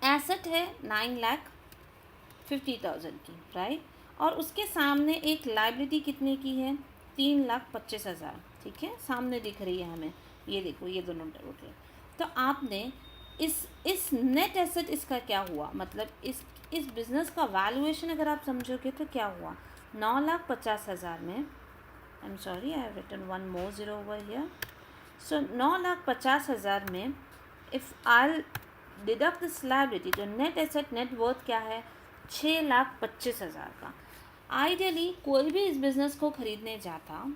एसेट है 9,50,000 की, राइट. और उसके सामने एक लायबिलिटी कितने की है? 3,25,000. ठीक है, सामने दिख रही है हमें. ये देखो, ये दोनों टोटल. तो आपने इस नेट एसेट, इसका क्या हुआ? मतलब इस बिज़नेस का वैल्यूएशन अगर आप समझोगे तो क्या हुआ? 9,50,000 में, I am sorry, I have written one more zero over here. So 9,50,000 में if I deduct this liability, तो नेट एसेट, नेट वर्थ क्या है? 6,25,000 का. आइडियली कोई भी इस बिज़नेस को ख़रीदने जाता,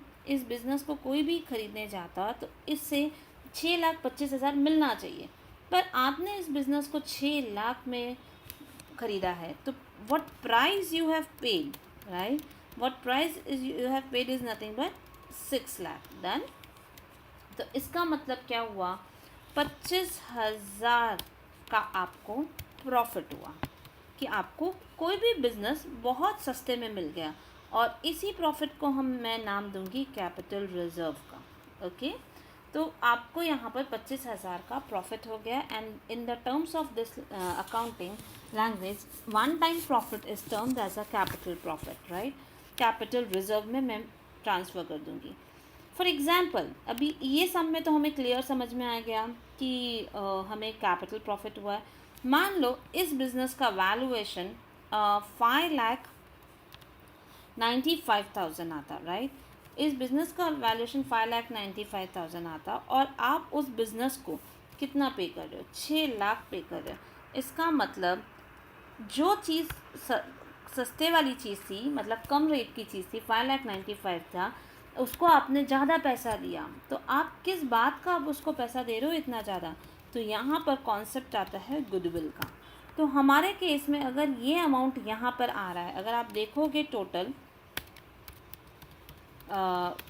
तो इससे 6,25,000 मिलना चाहिए. पर आपने इस बिज़नेस को 6 लाख में ख़रीदा है, तो what price you have paid, right, what price is you have paid is nothing but 6 lakh. Done. तो इसका मतलब क्या हुआ? 25,000 का आपको प्रॉफिट हुआ कि आपको कोई भी बिज़नेस बहुत सस्ते में मिल गया. और इसी प्रॉफिट को मैं नाम दूंगी कैपिटल रिजर्व का. ओके. तो आपको यहाँ पर 25,000 का प्रॉफिट हो गया. And in the terms of this accounting language, one time profit is termed as a capital profit, right. Capital reserve में मैं ट्रांसफ़र कर दूँगी. फॉर एग्ज़ाम्पल, अभी ये सब में तो हमें क्लियर समझ में आ गया कि हमें कैपिटल प्रॉफिट हुआ है. मान लो इस बिज़नेस का वैल्यूएशन 5,95,000 आता, राइट. इस बिज़नेस का वैल्यूएशन 5,95,000 आता, और आप उस बिज़नेस को कितना पे कर रहे हो? 6 लाख पे कर रहे हो. इसका मतलब जो चीज़ सस्ते वाली चीज़ थी, मतलब कम रेट की चीज़ थी, 5,95,000 था, उसको आपने ज़्यादा पैसा दिया. तो आप किस बात का आप उसको पैसा दे रहे हो इतना ज़्यादा? तो यहाँ पर कॉन्सेप्ट आता है गुडविल का. तो हमारे केस में अगर ये अमाउंट यहाँ पर आ रहा है, अगर आप देखोगे टोटल,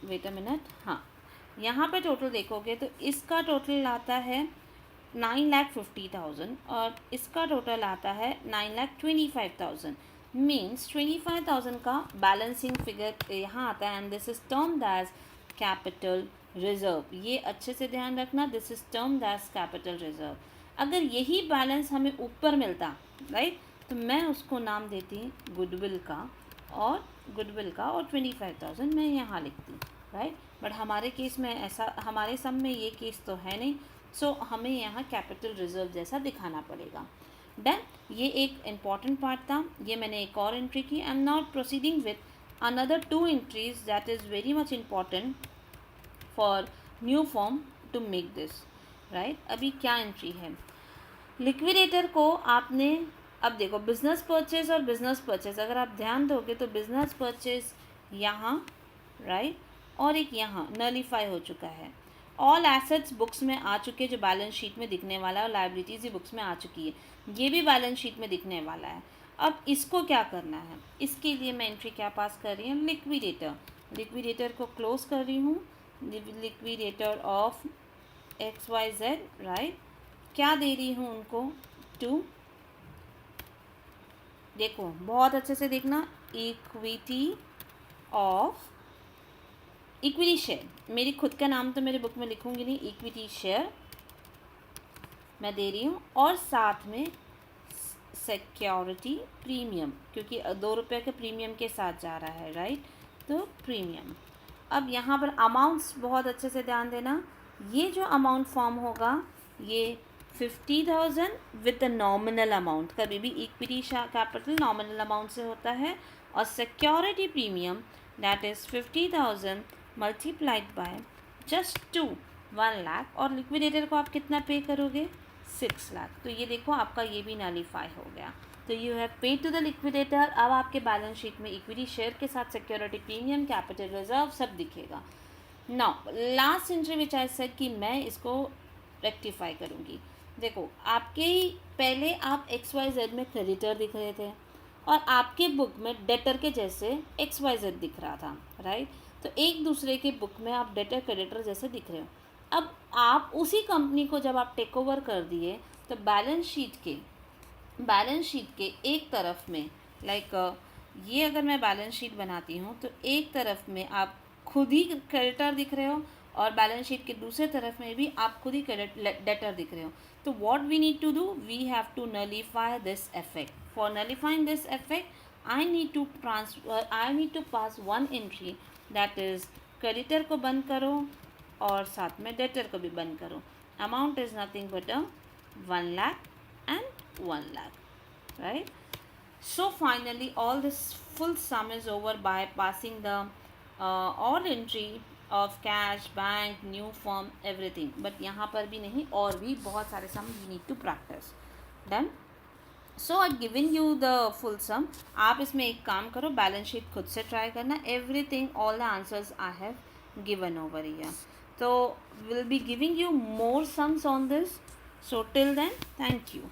वेट अ मिनट, हाँ, यहाँ पे टोटल देखोगे तो इसका टोटल आता है 9,50,000 और इसका टोटल आता है 9,25,000. मीन्स 25,000 का बैलेंसिंग फिगर यहाँ आता है. And this is termed as capital reserve. ये अच्छे से ध्यान रखना, this is termed as capital reserve. अगर यही बैलेंस हमें ऊपर मिलता, राइट, तो मैं उसको नाम देती गुडविल का, और 25,000 मैं यहाँ लिखती, राइट. बट हमारे केस में ऐसा, हमारे सम में ये केस तो है नहीं. सो हमें यहाँ कैपिटल रिजर्व जैसा दिखाना पड़ेगा. डन. ये एक इम्पॉर्टेंट पार्ट था. ये मैंने एक और एंट्री की. आई am not proceeding with another two entries that is very much important for new firm to make this, right? अभी क्या एंट्री है, लिक्विडेटर को आपने, अब देखो बिजनेस परचेज और बिजनेस परचेज अगर आप ध्यान दोगे तो बिजनेस परचेज यहाँ, राइट, और एक यहाँ नलीफाई हो चुका है। ऑल एसेट्स बुक्स में आ चुके जो बैलेंस शीट में दिखने वाला है, और लाइबिलिटीज़ ही बुक्स में आ चुकी है, ये भी बैलेंस शीट में दिखने वाला है। अब इसको क्या करना है, इसके लिए मैं एंट्री क्या पास कर रही हूँ, लिक्विडेटर, लिक्विडेटर को क्लोज कर रही हूँ, लिक्विडेटर ऑफ XYZ, राइट, क्या दे रही हूँ उनको, टू, देखो बहुत अच्छे से देखना, इक्विटी ऑफ, इक्विटी शेयर, मेरी खुद का नाम तो मेरे बुक में लिखूंगी नहीं, इक्विटी शेयर मैं दे रही हूँ, और साथ में सिक्योरिटी प्रीमियम, क्योंकि 2 रुपये के प्रीमियम के साथ जा रहा है, राइट, तो प्रीमियम। अब यहाँ पर अमाउंट्स बहुत अच्छे से ध्यान देना, ये जो अमाउंट फॉर्म होगा ये 50,000 विद द नॉमिनल अमाउंट, कभी भी इक्विटी कैपिटल नॉमिनल अमाउंट से होता है, और security premium that is 50,000 multiplied by just 1 lakh, और लिक्विडेटर को आप कितना पे करोगे, 6 लाख। तो ये देखो आपका ये भी नलीफाई हो गया, तो you have paid to the liquidator. अब आपके बैलेंस शीट में इक्विटी शेयर के साथ सिक्योरिटी प्रीमियम, कैपिटल रिजर्व सब दिखेगा। Now last entry which I said कि मैं इसको रेक्टिफाई करूँगी, देखो आपके ही पहले आप XYZ में क्रेडिटर दिख रहे थे, और आपके बुक में डेटर के जैसे XYZ दिख रहा था, राइट, तो एक दूसरे के बुक में आप डेटर क्रेडिटर जैसे दिख रहे हो। अब आप उसी कंपनी को जब आप टेक ओवर कर दिए तो बैलेंस शीट के एक तरफ में, लाइक ये अगर मैं बैलेंस शीट बनाती हूँ तो एक तरफ में आप खुद ही क्रेडिटर दिख रहे हो, और बैलेंस शीट के दूसरे तरफ में भी आप खुद ही डेटर दिख रहे हो। तो what we need to do, we have to nullify this effect. For nullifying this effect I need to pass one entry, that is creditor को बंद करो और साथ में डेटर को भी बंद करो। Amount is nothing but 1 lakh and 1 lakh, right? So finally all this full sum is over by passing the all entry of cash, bank, new firm, everything. But यहाँ पर भी नहीं, और भी बहुत सारे sum we need to practice. Done? So I've given you the full sum. आप इसमें एक काम करो, बैलेंस शीट खुद से ट्राई करना, everything, all the answers I have given over here. So we'll be giving you more sums on this. So till then, thank you.